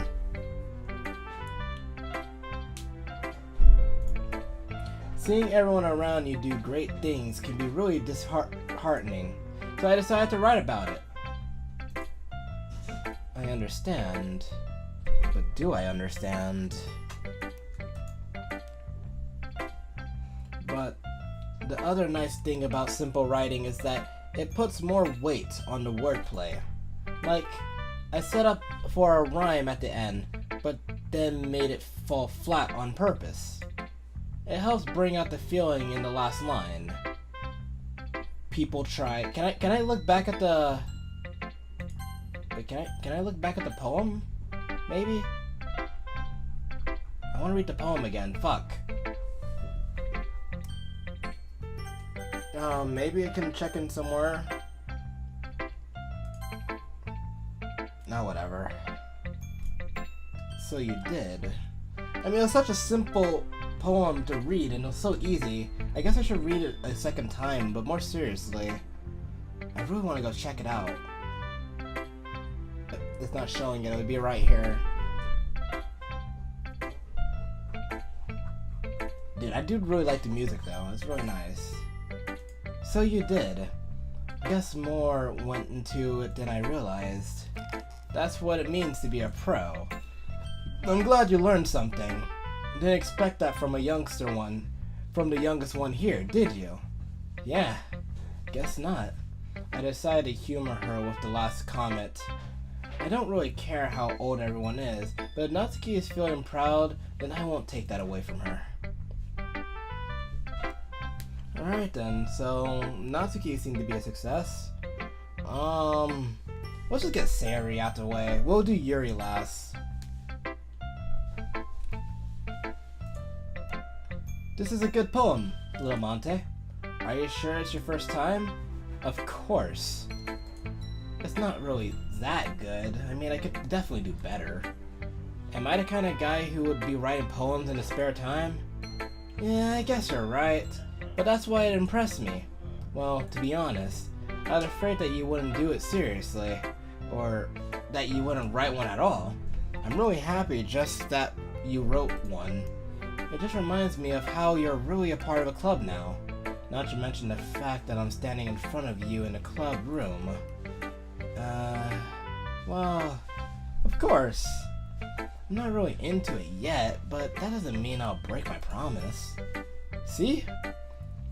Seeing everyone around you do great things can be really disheartening, so I decided to write about it. I understand, but do I understand? But the other nice thing about simple writing is that it puts more weight on the wordplay. Like, I set up for a rhyme at the end, but then made it fall flat on purpose. It helps bring out the feeling in the last line. People try. Can I look back at the? Wait, can I look back at the poem? Maybe. I want to read the poem again. Fuck. Maybe I can check in somewhere. No, whatever. So you did. I mean, it was such a simple poem to read and it was so easy. I guess I should read it a second time, but more seriously, I really want to go check it out. It's not showing it, it would be right here. Dude, I do really like the music though, it's really nice. So you did. I guess more went into it than I realized. That's what it means to be a pro. I'm glad you learned something. Didn't expect that from the youngest one here, did you? Yeah, guess not. I decided to humor her with the last comment. I don't really care how old everyone is, but if Natsuki is feeling proud, then I won't take that away from her. Alright then, so Natsuki seemed to be a success. Let's just get Sayori out the way. We'll do Yuri last. This is a good poem, little Monte. Are you sure it's your first time? Of course. It's not really that good. I mean, I could definitely do better. Am I the kind of guy who would be writing poems in his spare time? Yeah, I guess you're right. But that's why it impressed me. Well, to be honest, I was afraid that you wouldn't do it seriously. Or that you wouldn't write one at all. I'm really happy just that you wrote one. It just reminds me of how you're really a part of a club now. Not to mention the fact that I'm standing in front of you in a club room. Well, of course. I'm not really into it yet, but that doesn't mean I'll break my promise. See?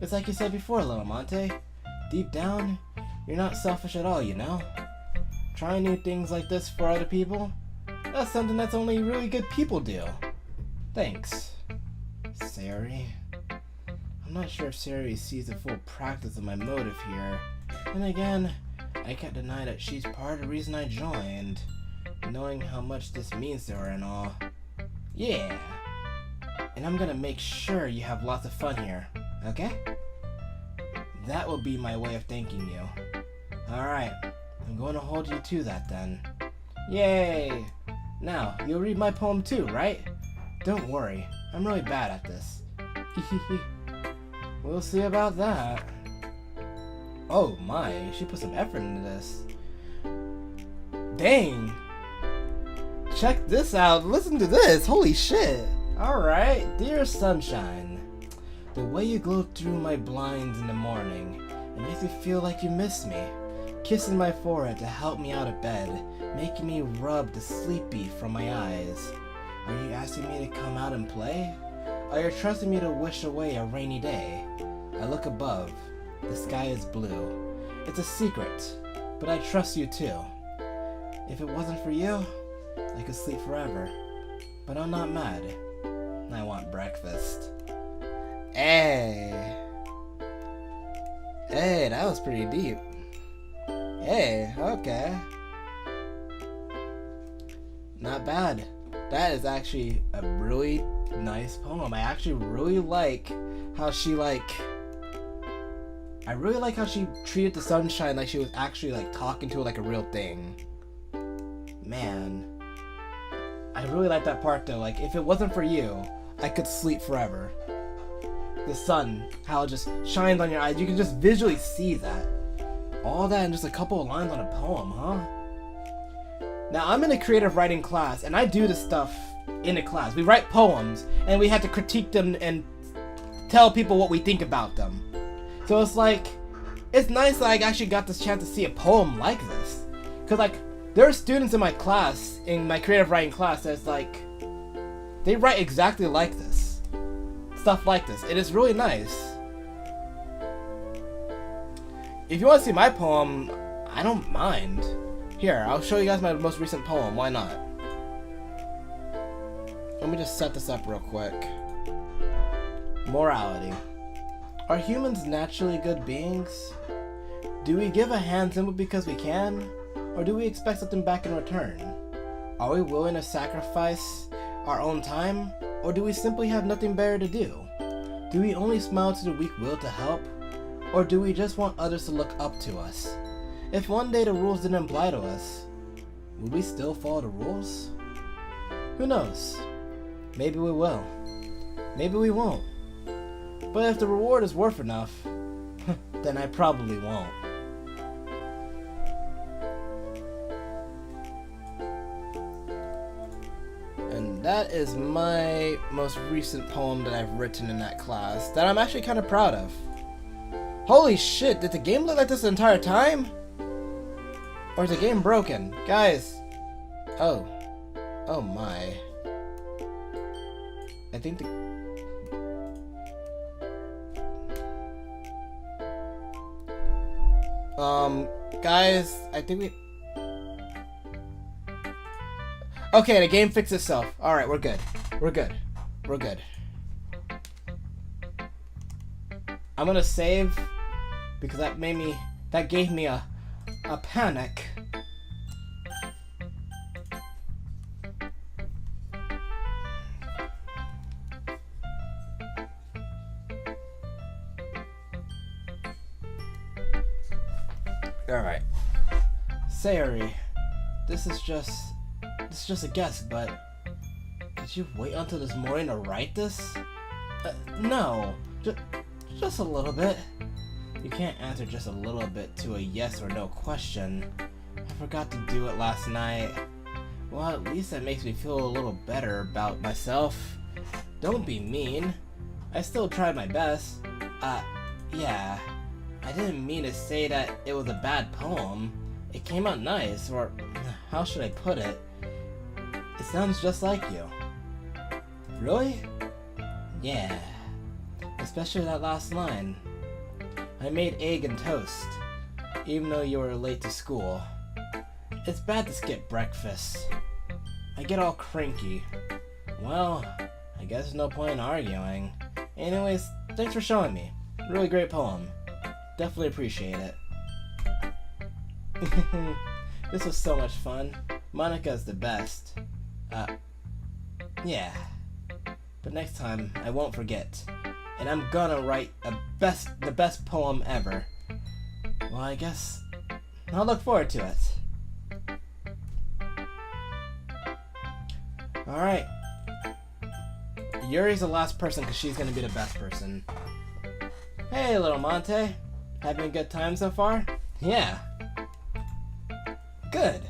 It's like you said before, little Monte. Deep down, you're not selfish at all, you know? Trying new things like this for other people? That's something that's only really good people do. Thanks. Sayori? I'm not sure if Sayori sees the full practice of my motive here. And again, I can't deny that she's part of the reason I joined. Knowing how much this means to her and all. Yeah. And I'm gonna make sure you have lots of fun here, okay? That will be my way of thanking you. Alright, I'm going to hold you to that then. Yay! Now, you'll read my poem too, right? Don't worry, I'm really bad at this. We'll see about that. Oh my, she put some effort into this. Dang! Check this out, listen to this, holy shit! Alright, dear sunshine. The way you glow through my blinds in the morning, it makes me feel like you miss me. Kissing my forehead to help me out of bed, making me rub the sleepy from my eyes. Are you asking me to come out and play? Are you trusting me to wish away a rainy day? I look above. The sky is blue. It's a secret, but I trust you too. If it wasn't for you, I could sleep forever. But I'm not mad. I want breakfast. Hey! Hey, that was pretty deep. Hey, okay. Not bad. That is actually a really nice poem. I actually really like how she I really like how she treated the sunshine like she was actually like talking to it like a real thing. Man. I really like that part though. Like, if it wasn't for you, I could sleep forever. The sun, how it just shines on your eyes. You can just visually see that. All that in just a couple of lines on a poem, huh? Now, I'm in a creative writing class, and I do this stuff in a class. We write poems, and we have to critique them and tell people what we think about them. So it's like, it's nice that I actually got this chance to see a poem like this. Because, like, there are students in my class, in my creative writing class, that's like, they write exactly like this. Stuff like this. It is really nice. If you want to see my poem, I don't mind. Here, I'll show you guys my most recent poem. Why not? Let me just set this up real quick. Morality. Are humans naturally good beings? Do we give a hand simply because we can? Or do we expect something back in return? Are we willing to sacrifice our own time? Or do we simply have nothing better to do? Do we only smile to the weak-willed to help? Or do we just want others to look up to us? If one day the rules didn't apply to us, would we still follow the rules? Who knows? Maybe we will. Maybe we won't. But if the reward is worth enough, then I probably won't. And that is my most recent poem that I've written in that class that I'm actually kind of proud of. Holy shit, did the game look like this the entire time? Or is the game broken? Guys. Oh. Oh my. I think the... Guys, I think we... Okay, the game fixed itself. Alright, we're good. We're good. We're good. I'm gonna save because that gave me a panic. Alright. Sayori, this is just a guess, but did you wait until this morning to write this? No. Just a little bit. You can't answer just a little bit to a yes or no question. I forgot to do it last night. Well, at least that makes me feel a little better about myself. Don't be mean. I still tried my best. Yeah. I didn't mean to say that it was a bad poem. It came out nice, or how should I put it? It sounds just like you. Really? Yeah. Especially that last line. I made egg and toast, even though you were late to school. It's bad to skip breakfast. I get all cranky. Well, I guess there's no point in arguing. Anyways, thanks for showing me. Really great poem. Definitely appreciate it. This was so much fun. Monica's the best. Yeah. But next time, I won't forget. And I'm gonna write the best poem ever. Well, I guess I'll look forward to it. Alright. Yuri's the last person because she's gonna be the best person. Hey, little Monte. Having a good time so far? Yeah. Good.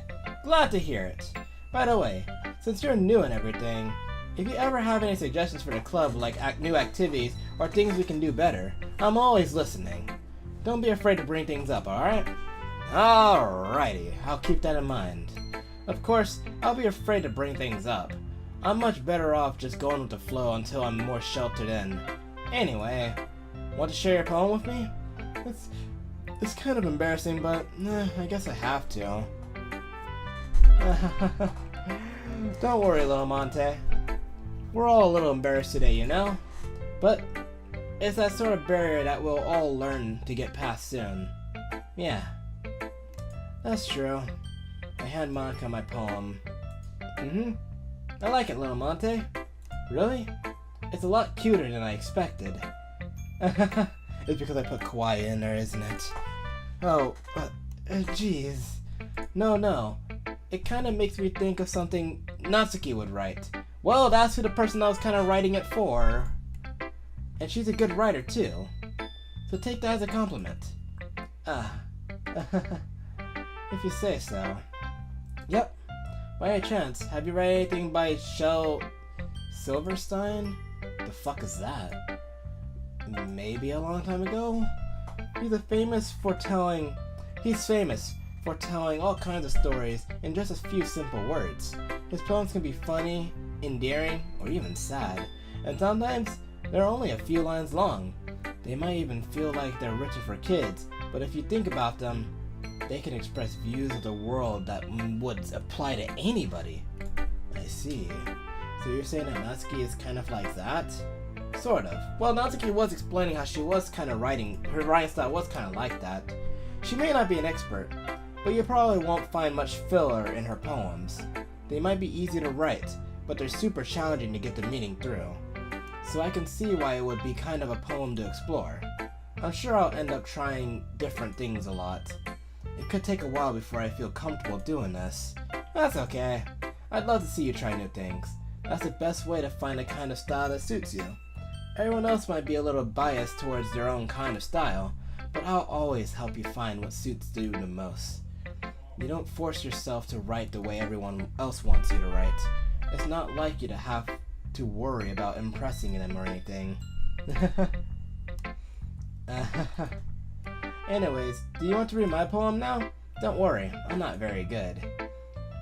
Glad to hear it. By the way, since you're new and everything, if you ever have any suggestions for the club, like new activities or things we can do better, I'm always listening. Don't be afraid to bring things up, alright? Alrighty, I'll keep that in mind. Of course, I'll be afraid to bring things up. I'm much better off just going with the flow until I'm more sheltered in. Anyway, want to share your poem with me? It's kind of embarrassing, but I guess I have to. Don't worry, little Monte. We're all a little embarrassed today, you know? But it's that sort of barrier that we'll all learn to get past soon. Yeah, that's true. I hand Monica my poem. I like it, little Monte. Really? It's a lot cuter than I expected. It's because I put kawaii in there, isn't it? Oh, jeez. No. It kind of makes me think of something Natsuki would write. Well, that's who the person I was kind of writing it for. And she's a good writer, too. So take that as a compliment. If you say so. Yep. By any chance, have you read anything by Shel Silverstein? The fuck is that? Maybe a long time ago? He's famous for telling all kinds of stories in just a few simple words. His poems can be funny, endearing, or even sad, and sometimes they're only a few lines long. They might even feel like they're written for kids, but if you think about them, they can express views of the world that would apply to anybody. I see. So you're saying that Natsuki is kind of like that? Sort of. Well, Natsuki was explaining how she was kind of writing, her writing style was kind of like that. She may not be an expert, but you probably won't find much filler in her poems. They might be easy to write, but they're super challenging to get the meaning through. So I can see why it would be kind of a poem to explore. I'm sure I'll end up trying different things a lot. It could take a while before I feel comfortable doing this. That's okay. I'd love to see you try new things. That's the best way to find a kind of style that suits you. Everyone else might be a little biased towards their own kind of style, but I'll always help you find what suits you the most. You don't force yourself to write the way everyone else wants you to write. It's not like you to have to worry about impressing them or anything. Anyways, do you want to read my poem now? Don't worry, I'm not very good.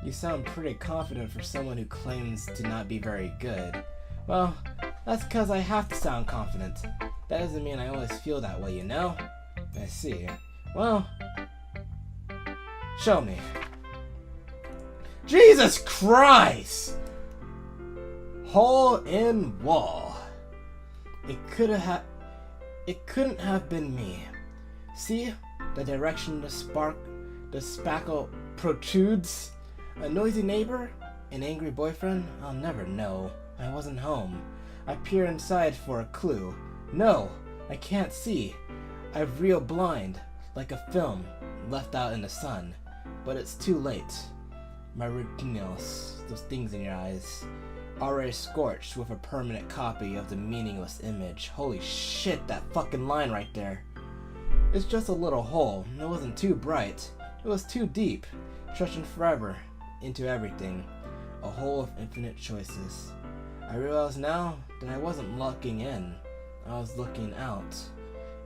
You sound pretty confident for someone who claims to not be very good. Well, that's because I have to sound confident. That doesn't mean I always feel that way, you know? I see. Well, show me. Jesus Christ! Hole in wall. It couldn't have been me. See the direction the spackle protrudes? A noisy neighbor? An angry boyfriend? I'll never know. I wasn't home. I peer inside for a clue. No, I can't see. I've reel blind, like a film left out in the sun. But it's too late. My retinas, those things in your eyes, already scorched with a permanent copy of the meaningless image. Holy shit, that fucking line right there. It's just a little hole. It wasn't too bright. It was too deep, stretching forever into everything. A hole of infinite choices. I realize now that I wasn't looking in. I was looking out.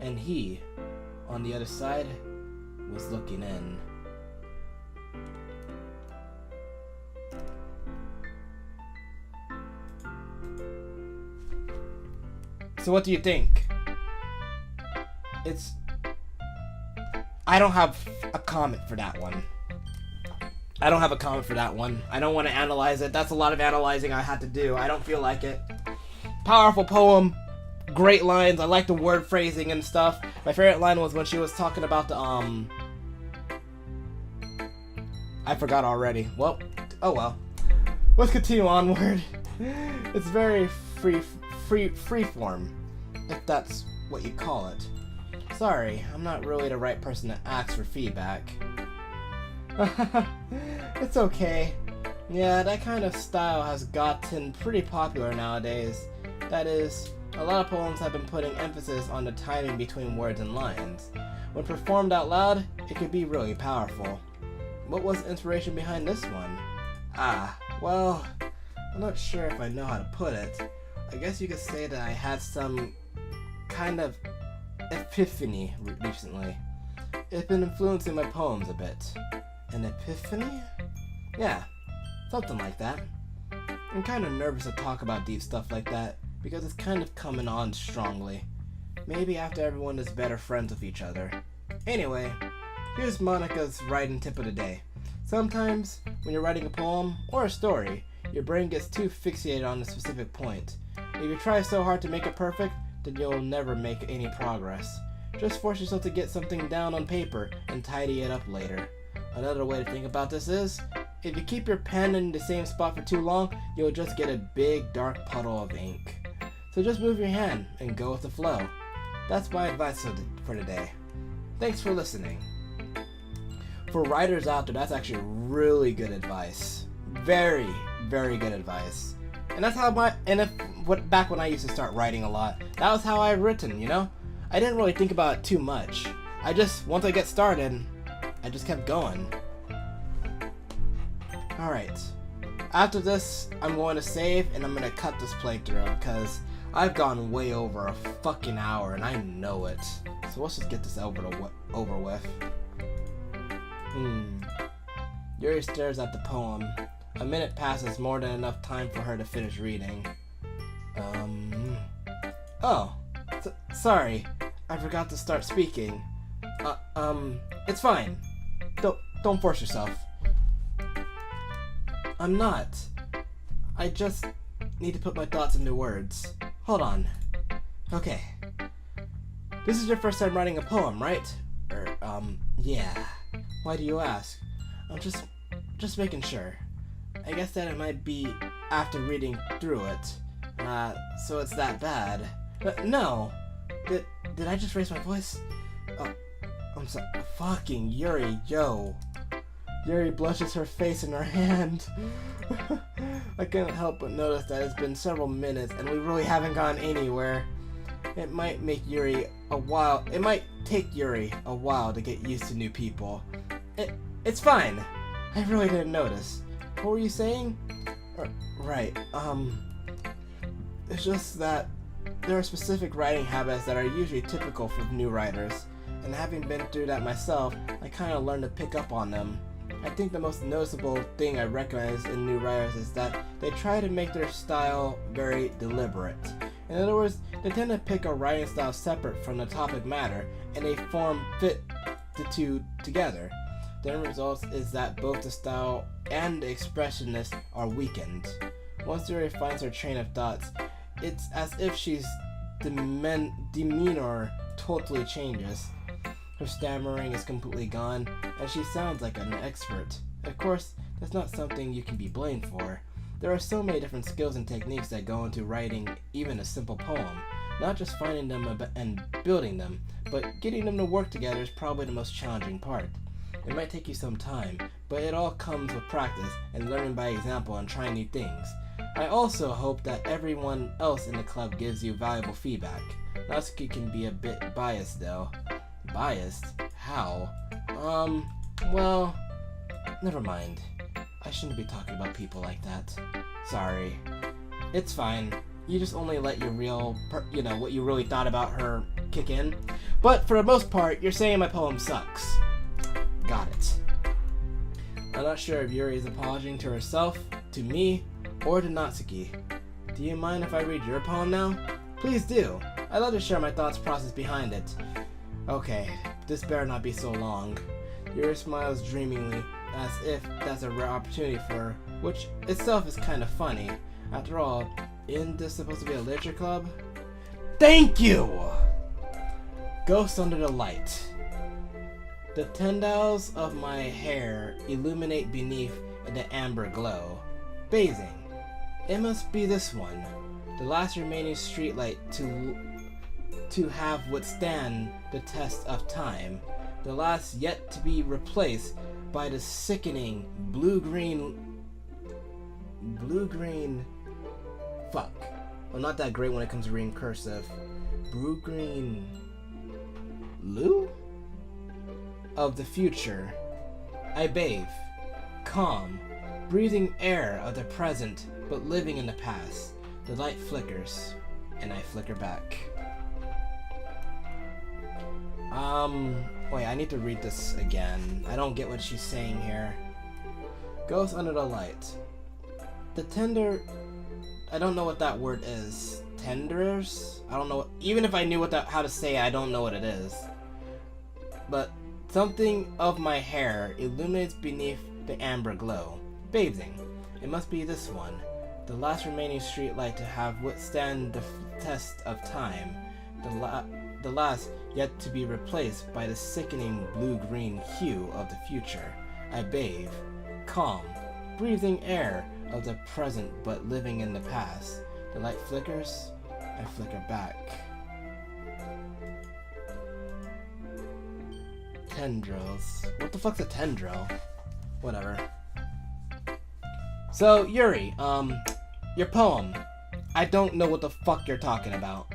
And he, on the other side, was looking in. So what do you think? I don't have a comment for that one. I don't want to analyze it. That's a lot of analyzing I had to do. I don't feel like it. Powerful poem. Great lines. I like the word phrasing and stuff. My favorite line was when she was talking about the, I forgot already. Well, oh well. Let's continue onward. It's very free form, if that's what you call it. Sorry, I'm not really the right person to ask for feedback. It's okay. Yeah, that kind of style has gotten pretty popular nowadays. That is, a lot of poems have been putting emphasis on the timing between words and lines. When performed out loud, it could be really powerful. What was the inspiration behind this one? Well, I'm not sure if I know how to put it. I guess you could say that I had some kind of epiphany recently. It's been influencing my poems a bit. An epiphany? Yeah, something like that. I'm kind of nervous to talk about deep stuff like that because it's kind of coming on strongly. Maybe after everyone is better friends with each other. Anyway, here's Monica's writing tip of the day. Sometimes, when you're writing a poem or a story, your brain gets too fixated on a specific point. If you try so hard to make it perfect, then you'll never make any progress. Just force yourself to get something down on paper and tidy it up later. Another way to think about this is, If you keep your pen in the same spot for too long, you'll just get a big dark puddle of ink. So just move your hand and go with the flow. That's my advice for today. Thanks for listening. For writers out there, that's actually really good advice. Very, very good advice. And that's how back when I used to start writing a lot, that was how I've written, you know? I didn't really think about it too much. Once I get started, I just kept going. Alright. After this, I'm going to save and I'm going to cut this playthrough because I've gone way over a fucking hour and I know it. So let's just get this over with. Yuri stares at the poem. A minute passes, more than enough time for her to finish reading. Sorry. I forgot to start speaking. It's fine. Don't force yourself. I'm not. I just need to put my thoughts into words. Hold on. Okay. This is your first time writing a poem, right? Yeah. Why do you ask? I'm just making sure. I guess that it might be after reading through it. So it's that bad. No. Did I just raise my voice? I'm sorry. Fucking Yuri, yo. Yuri blushes her face in her hand. I couldn't help but notice that it's been several minutes and we really haven't gone anywhere. It might take Yuri a while to get used to new people. It's fine. I really didn't notice. What were you saying? Right. It's just that there are specific writing habits that are usually typical for new writers, and having been through that myself, I kind of learned to pick up on them. I think the most noticeable thing I recognize in new writers is that they try to make their style very deliberate. In other words, they tend to pick a writing style separate from the topic matter, and they fit the two together. The end result is that both the style and the expressiveness are weakened. Once Yuri finds her train of thoughts, it's as if she's demeanor totally changes. Her stammering is completely gone, and she sounds like an expert. Of course, that's not something you can be blamed for. There are so many different skills and techniques that go into writing even a simple poem. Not just finding them and building them, but getting them to work together is probably the most challenging part. It might take you some time, but it all comes with practice and learning by example and trying new things. I also hope that everyone else in the club gives you valuable feedback. Natsuki can be a bit biased though. Biased? How? Well, never mind. I shouldn't be talking about people like that. Sorry. It's fine. You just only let your what you really thought about her kick in. But for the most part, you're saying my poem sucks. Got it. I'm not sure if Yuri is apologizing to herself, to me, or to Natsuki. Do you mind if I read your poem now? Please do. I'd love to share my thoughts process behind it. Okay, this better not be so long. Yuri smiles dreamingly, as if that's a rare opportunity for her, which itself is kind of funny. After all, isn't this supposed to be a literature club? Thank you! Ghost under the light. The tendrils of my hair illuminate beneath the amber glow. Bathing. It must be this one. The last remaining streetlight to have withstand the test of time. The last yet to be replaced by the sickening blue-green... Fuck. I'm not that great when it comes to reading cursive. Blue-green... Lou? Of the future. I bathe. Calm. Breathing air of the present, but living in the past. The light flickers, and I flicker back. Wait, I need to read this again. I don't get what she's saying here. Ghost under the light. The tender... I don't know what that word is. Tenders? I don't know. Even if I knew how to say it, I don't know what it is. But something of my hair illuminates beneath the amber glow. Bathing. It must be this one. The last remaining streetlight to have withstand the test of time. The last yet to be replaced by the sickening blue-green hue of the future. I bathe. Calm. breathing air of the present but living in the past. The light flickers, I flicker back. Tendrils. What the fuck's a tendril? Whatever. So, Yuri, your poem. I don't know what the fuck you're talking about.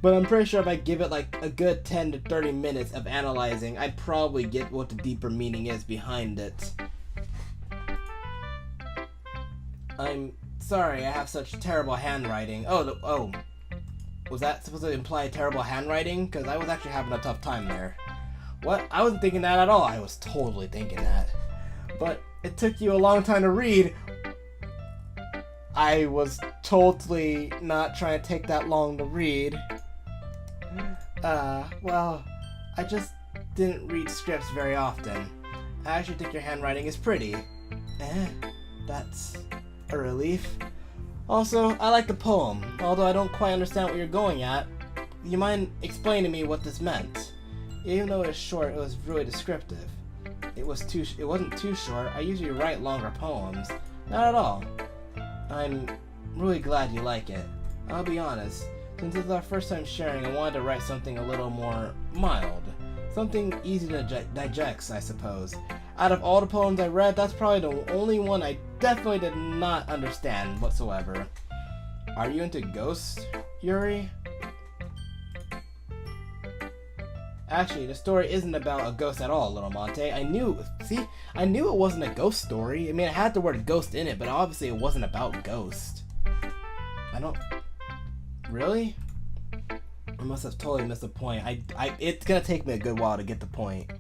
But I'm pretty sure if I give it like a good 10 to 30 minutes of analyzing, I'd probably get what the deeper meaning is behind it. I'm sorry, I have such terrible handwriting. Oh, was that supposed to imply terrible handwriting? Because I was actually having a tough time there. What? I wasn't thinking that at all. I was totally thinking that. But it took you a long time to read. I was totally not trying to take that long to read. Well, I just didn't read scripts very often. I actually think your handwriting is pretty. That's a relief. Also, I like the poem, although I don't quite understand what you're going at. You mind explaining to me what this meant? Even though it was short, it was really descriptive. It wasn't too short. I usually write longer poems. Not at all. I'm really glad you like it. I'll be honest, since it's our first time sharing, I wanted to write something a little more mild. Something easy to digest, I suppose. Out of all the poems I read, that's probably the only one I definitely did not understand whatsoever. Are you into ghosts, Yuri? Actually, the story isn't about a ghost at all, little Monte. I knew it wasn't a ghost story. I mean, it had the word ghost in it, but obviously it wasn't about ghost. Really? I must have totally missed the point. It's gonna take me a good while to get the point.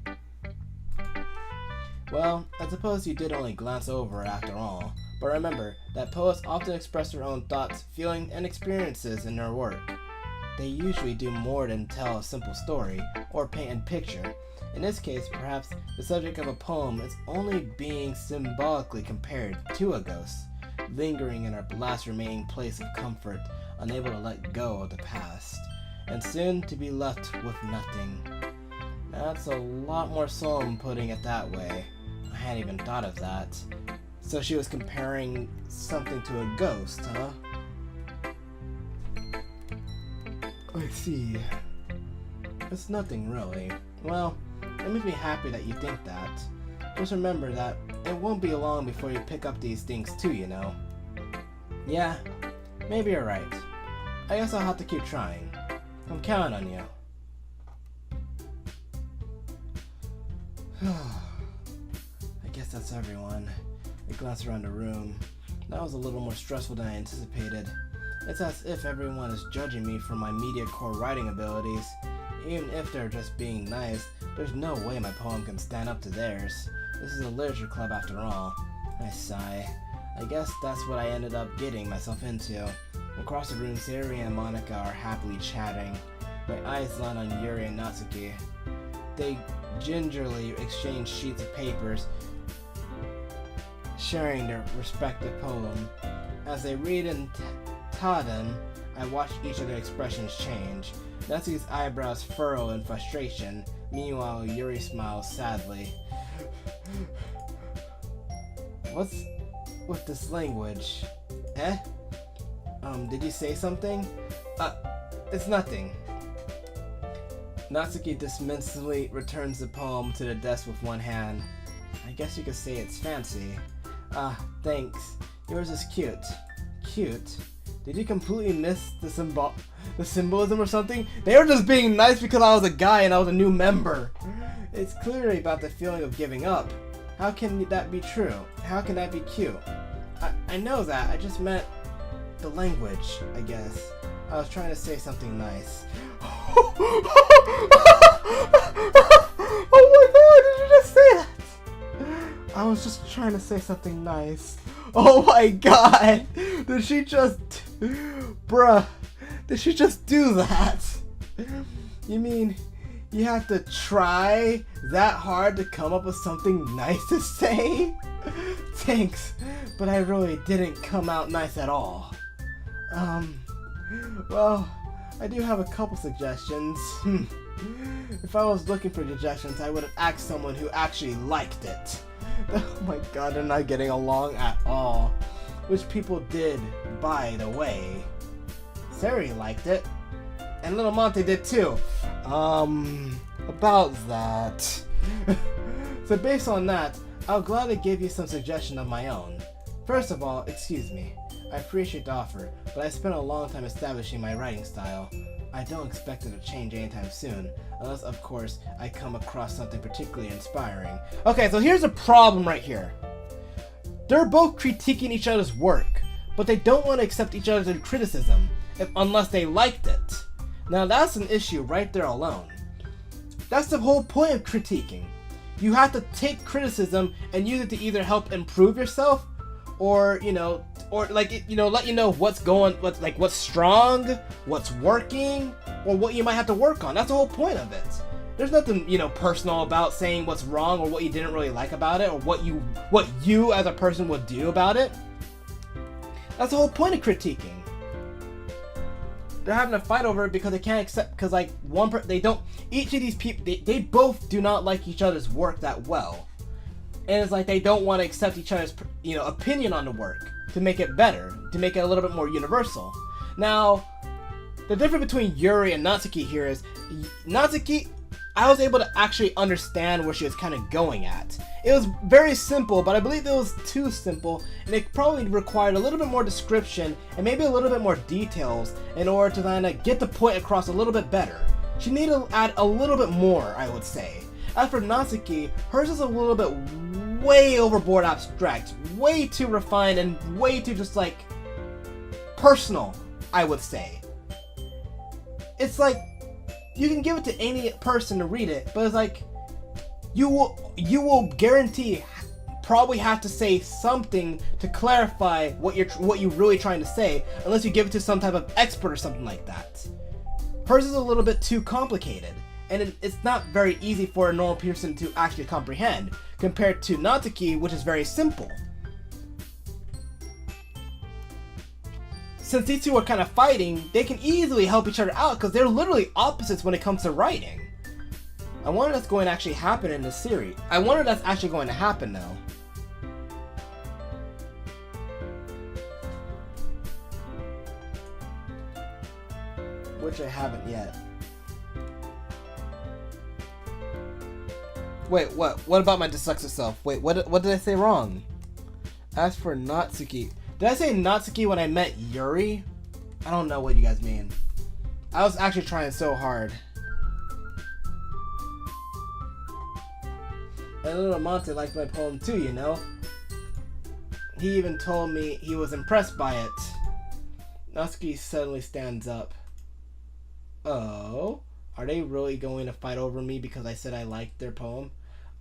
Well, I suppose you did only glance over it after all. But remember that poets often express their own thoughts, feelings, and experiences in their work. They usually do more than tell a simple story or paint a picture. In this case, perhaps the subject of a poem is only being symbolically compared to a ghost, lingering in our last remaining place of comfort, unable to let go of the past, and soon to be left with nothing. That's a lot more solemn putting it that way. I hadn't even thought of that. So she was comparing something to a ghost, huh? I see. It's nothing really. Well, it makes me happy that you think that. Just remember that it won't be long before you pick up these things too, you know. Yeah, maybe you're right. I guess I'll have to keep trying. I'm counting on you. I guess that's everyone. I glanced around the room. That was a little more stressful than I anticipated. It's as if everyone is judging me for my media core writing abilities. Even if they're just being nice, there's no way my poem can stand up to theirs. This is a literature club after all. I sigh. I guess that's what I ended up getting myself into. Across the room, Sayori and Monica are happily chatting. My eyes land on Yuri and Natsuki. They gingerly exchange sheets of papers, sharing their respective poem. As they read in tandem, I watch each of their expressions change. Natsuki's eyebrows furrow in frustration. Meanwhile, Yuri smiles sadly. What's with this language? Did you say something? It's nothing. Natsuki dismissively returns the poem to the desk with one hand. I guess you could say it's fancy. Thanks. Yours is cute. Cute? Did you completely miss the symbolism or something? They were just being nice because I was a guy and I was a new member. It's clearly about the feeling of giving up. How can that be true? How can that be cute? I know that. I just meant the language, I guess. I was trying to say something nice. Oh my god, did you just say that? I was just trying to say something nice. Oh my god! Did she just... Bruh. Did she just do that? You mean you have to try that hard to come up with something nice to say? Thanks, but I really didn't come out nice at all. Well, I do have a couple suggestions. If I was looking for suggestions, I would have asked someone who actually liked it. Oh my god, they're not getting along at all. Which people did, by the way. Sari liked it. And Little Monte did too. About that. So based on that, I'll gladly give you some suggestion of my own. First of all, excuse me. I appreciate the offer, but I spent a long time establishing my writing style. I don't expect it to change anytime soon, unless of course I come across something particularly inspiring. Okay, so here's a problem right here. They're both critiquing each other's work, but they don't want to accept each other's criticism unless they liked it. Now that's an issue right there alone. That's the whole point of critiquing. You have to take criticism and use it to either help improve yourself, or let you know what's strong, what's working, or what you might have to work on. That's the whole point of it. There's nothing, personal about saying what's wrong or what you didn't really like about it, or what you as a person would do about it. That's the whole point of critiquing. They're having a fight over it because they can't accept, because each of these people, they both do not like each other's work that well. And it's like they don't want to accept each other's, opinion on the work to make it better, to make it a little bit more universal. Now, the difference between Yuri and Natsuki here is, Natsuki, I was able to actually understand where she was kind of going at. It was very simple, but I believe it was too simple, and it probably required a little bit more description and maybe a little bit more details in order to kind of get the point across a little bit better. She needed to add a little bit more, I would say. As for Natsuki, hers is a little bit way overboard abstract, way too refined, and way too just personal, I would say. It's like, you can give it to any person to read it, but it's like, you will guarantee probably have to say something to clarify what you're really trying to say, unless you give it to some type of expert or something like that. Hers is a little bit too complicated, and it's not very easy for a normal person to actually comprehend, compared to Natsuki, which is very simple. Since these two are kind of fighting, they can easily help each other out because they're literally opposites when it comes to writing. I wonder that's going to actually happen in this series. I wonder that's actually going to happen though. Which I haven't yet. Wait, what? What about my dyslexic self? Wait, what did I say wrong? As for Natsuki, did I say Natsuki when I meant Yuri? I don't know what you guys mean. I was actually trying so hard. And Little Monte liked my poem too, He even told me he was impressed by it. Natsuki suddenly stands up. Oh? Are they really going to fight over me because I said I liked their poem?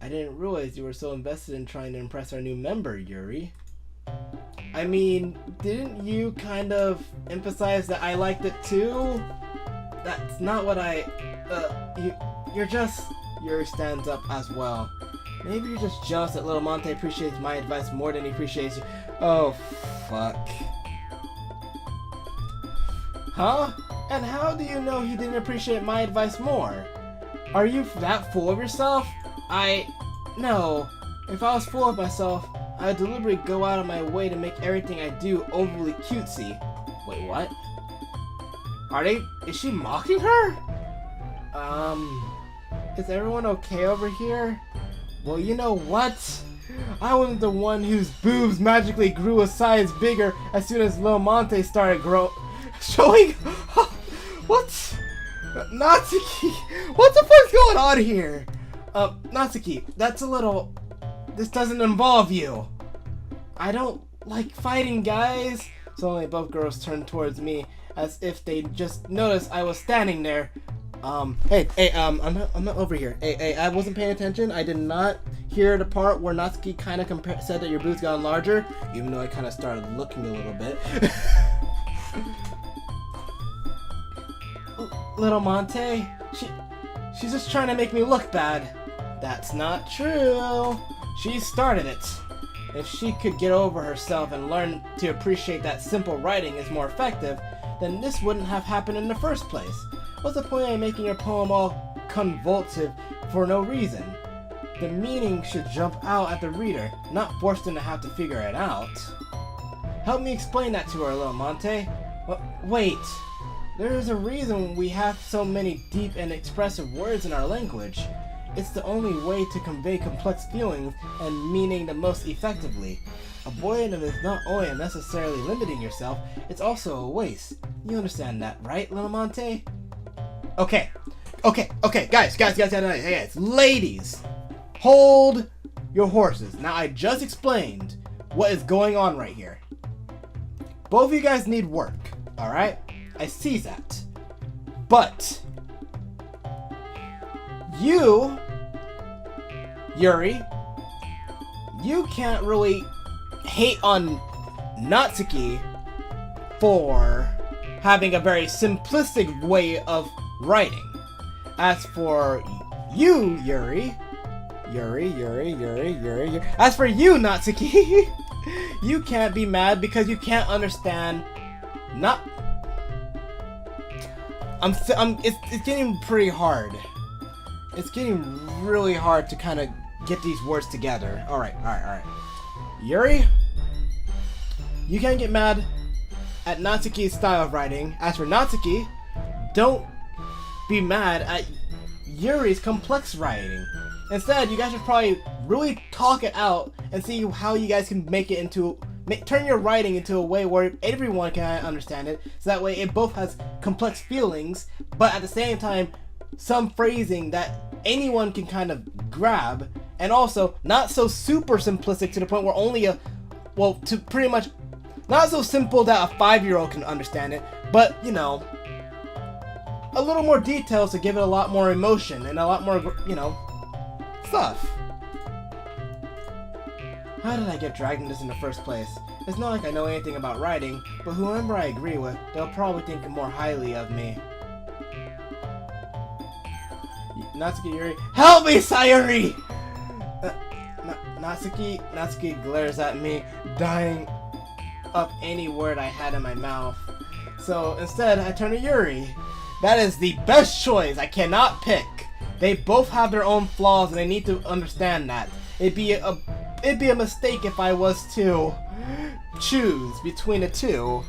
I didn't realize you were so invested in trying to impress our new member, Yuri. I mean, didn't you kind of emphasize that I liked it too? That's not what Yuri stands up as well. Maybe you're just jealous that Little Monte appreciates my advice more than he appreciates you. Oh, fuck. Huh? And how do you know he didn't appreciate my advice more? Are you that full of yourself? No. If I was full of myself, I would deliberately go out of my way to make everything I do overly cutesy. Wait, what? Is she mocking her? Is everyone okay over here? Well, you know what? I wasn't the one whose boobs magically grew a size bigger as soon as Lil Monte started showing. What? Natsuki, what the fuck's going on here? Natsuki, that's a little. This doesn't involve you. I don't like fighting, guys. Suddenly, both girls turned towards me as if they just noticed I was standing there. I'm not over here. Hey, I wasn't paying attention. I did not hear the part where Natsuki kind of said that your boobs got larger, even though I kind of started looking a little bit. Little Monte, she's just trying to make me look bad. That's not true. She started it. If she could get over herself and learn to appreciate that simple writing is more effective, then this wouldn't have happened in the first place. What's the point of making your poem all convulsive for no reason? The meaning should jump out at the reader, not force them to have to figure it out. Help me explain that to her, little Monte. Wait. There is a reason we have so many deep and expressive words in our language. It's the only way to convey complex feelings and meaning the most effectively. Avoiding is not only unnecessarily limiting yourself, it's also a waste. You understand that, right, little Monte? Okay, guys, ladies, hold your horses. Now, I just explained what is going on right here. Both of you guys need work, alright? I see that. But you, Yuri, you can't really hate on Natsuki for having a very simplistic way of writing. As for you, Yuri. As for you, Natsuki, you can't be mad because you can't understand. It's getting pretty hard. It's getting really hard to kind of get these words together. Alright. Yuri, you can't get mad at Natsuki's style of writing. As for Natsuki, don't be mad at Yuri's complex writing. Instead, you guys should probably really talk it out and see how you guys can make it into turn your writing into a way where everyone can understand it, so that way it both has complex feelings, but at the same time, some phrasing that anyone can kind of grab, and also not so super simplistic to the point where only to pretty much, not so simple that a 5-year-old can understand it, but, you know, a little more details to give it a lot more emotion and a lot more, you know, stuff. How did I get dragged into this in the first place? It's not like I know anything about writing, but whoever I agree with, they'll probably think more highly of me. Natsuki, Yuri, help me, Sayuri! Natsuki glares at me, dying up any word I had in my mouth. So instead, I turn to Yuri. That is the best choice. I cannot pick. They both have their own flaws, and I need to understand that. It'd be a mistake if I was to choose between the two.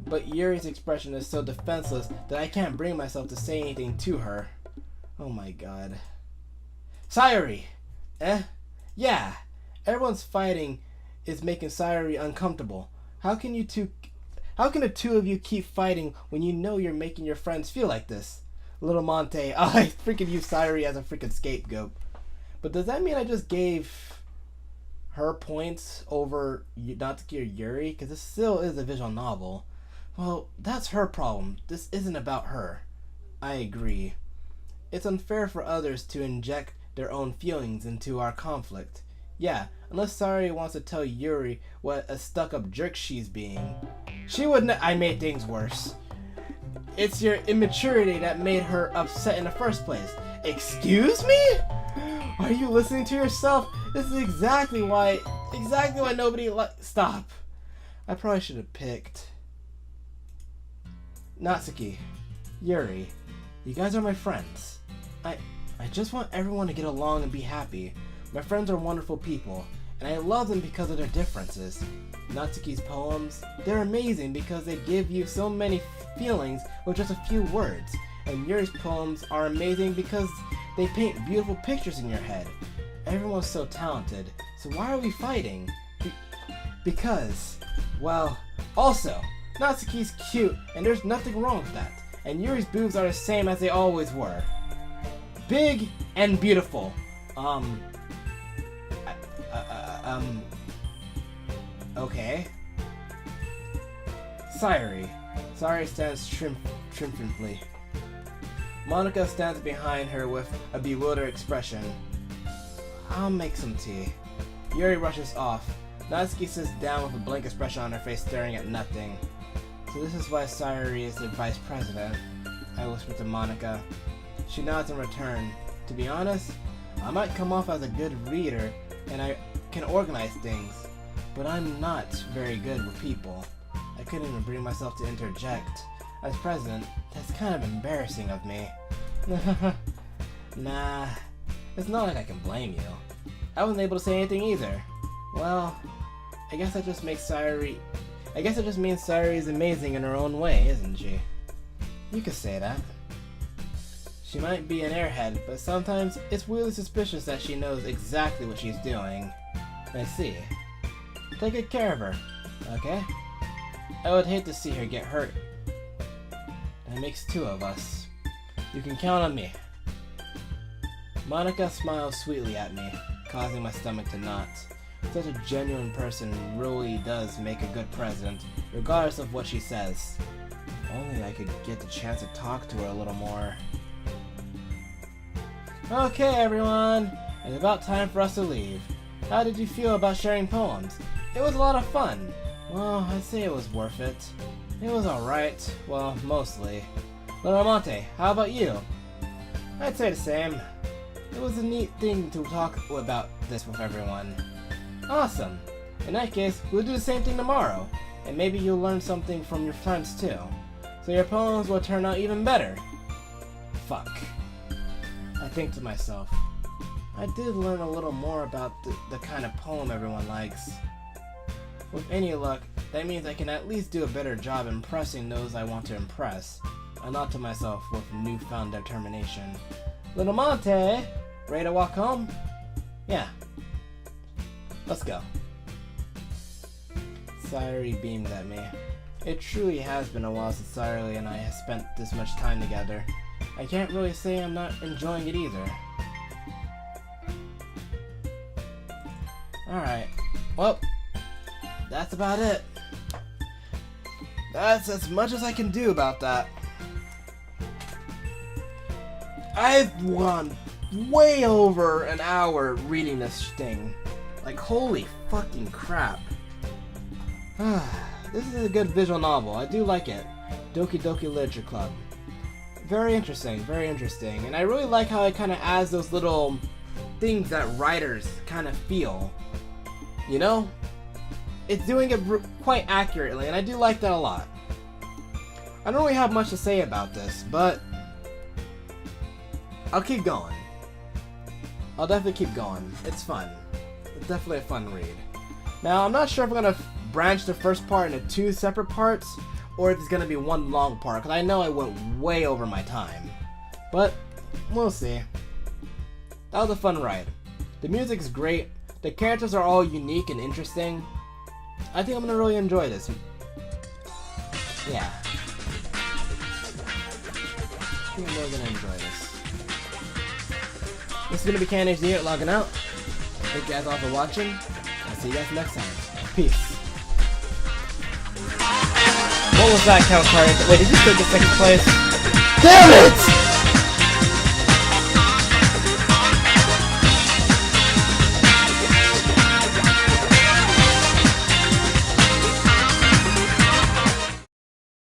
But Yuri's expression is so defenseless that I can't bring myself to say anything to her. Oh my god. Sayuri! Yeah. Everyone's fighting is making Sayuri uncomfortable. How can the two of you keep fighting when you know you're making your friends feel like this? Little Monte, I freaking use Sayuri as a freaking scapegoat. But does that mean I just gave her points over Natsuki or Yuri? Because this still is a visual novel. Well, that's her problem. This isn't about her. I agree. It's unfair for others to inject their own feelings into our conflict. Yeah, unless Sayuri wants to tell Yuri what a stuck-up jerk she's being. She wouldn't. I made things worse. It's your immaturity that made her upset in the first place. Excuse me? Are you listening to yourself? This is exactly why nobody stop. I probably should have picked Natsuki, Yuri. You guys are my friends. I just want everyone to get along and be happy. My friends are wonderful people, and I love them because of their differences. Natsuki's poems, they're amazing because they give you so many feelings with just a few words. And Yuri's poems are amazing because they paint beautiful pictures in your head. Everyone's so talented, so why are we fighting? Because, well, also, Natsuki's cute, and there's nothing wrong with that. And Yuri's boobs are the same as they always were. Big and beautiful. Okay. Sayuri. Sayuri stands triumphantly. Monica stands behind her with a bewildered expression. I'll make some tea. Yuri rushes off. Natsuki sits down with a blank expression on her face, staring at nothing. So this is why Sayuri is the vice president, I whisper to Monica. She nods in return. To be honest, I might come off as a good reader, and I can organize things, but I'm not very good with people. I couldn't even bring myself to interject. As president, that's kind of embarrassing of me. Nah, it's not like I can blame you. I wasn't able to say anything either. Well, I guess that just makes Sayuri... I guess it just means Sayuri is amazing in her own way, isn't she? You could say that. She might be an airhead, but sometimes it's really suspicious that she knows exactly what she's doing. I see. Take good care of her, okay? I would hate to see her get hurt. That makes two of us. You can count on me. Monica smiles sweetly at me, causing my stomach to knot. Such a genuine person really does make a good president, regardless of what she says. If only I could get the chance to talk to her a little more. Okay, everyone, it's about time for us to leave. How did you feel about sharing poems? It was a lot of fun. Well, I'd say it was worth it. It was alright. Well, mostly. Little Monte, how about you? I'd say the same. It was a neat thing to talk about this with everyone. Awesome. In that case, we'll do the same thing tomorrow. And maybe you'll learn something from your friends too. So your poems will turn out even better. Fuck. I think to myself, I did learn a little more about the kind of poem everyone likes. With any luck, that means I can at least do a better job impressing those I want to impress. I nod to myself with newfound determination. Little Monte, ready to walk home? Yeah. Let's go. Sayuri beamed at me. It truly has been a while since Sayuri and I have spent this much time together. I can't really say I'm not enjoying it either. Alright. Well, that's about it. That's as much as I can do about that. I've gone way over an hour reading this thing. Like, holy fucking crap. This is a good visual novel. I do like it. Doki Doki Literature Club. Very interesting, and I really like how it kind of adds those little things that writers kind of feel. You know? It's doing it quite accurately, and I do like that a lot. I don't really have much to say about this, but I'll keep going. I'll definitely keep going. It's fun. It's definitely a fun read. Now, I'm not sure if I'm going to branch the first part into two separate parts, or if it's going to be one long part, because I know I went way over my time. But, we'll see. That was a fun ride. The music's great. The characters are all unique and interesting. I think I'm going to really enjoy this. Yeah. I think I'm really going to enjoy this. This is going to be CannonHD logging out. Thank you guys all for watching. I'll see you guys next time. Peace. What was that count card? Wait, did you take the second place? Damn it!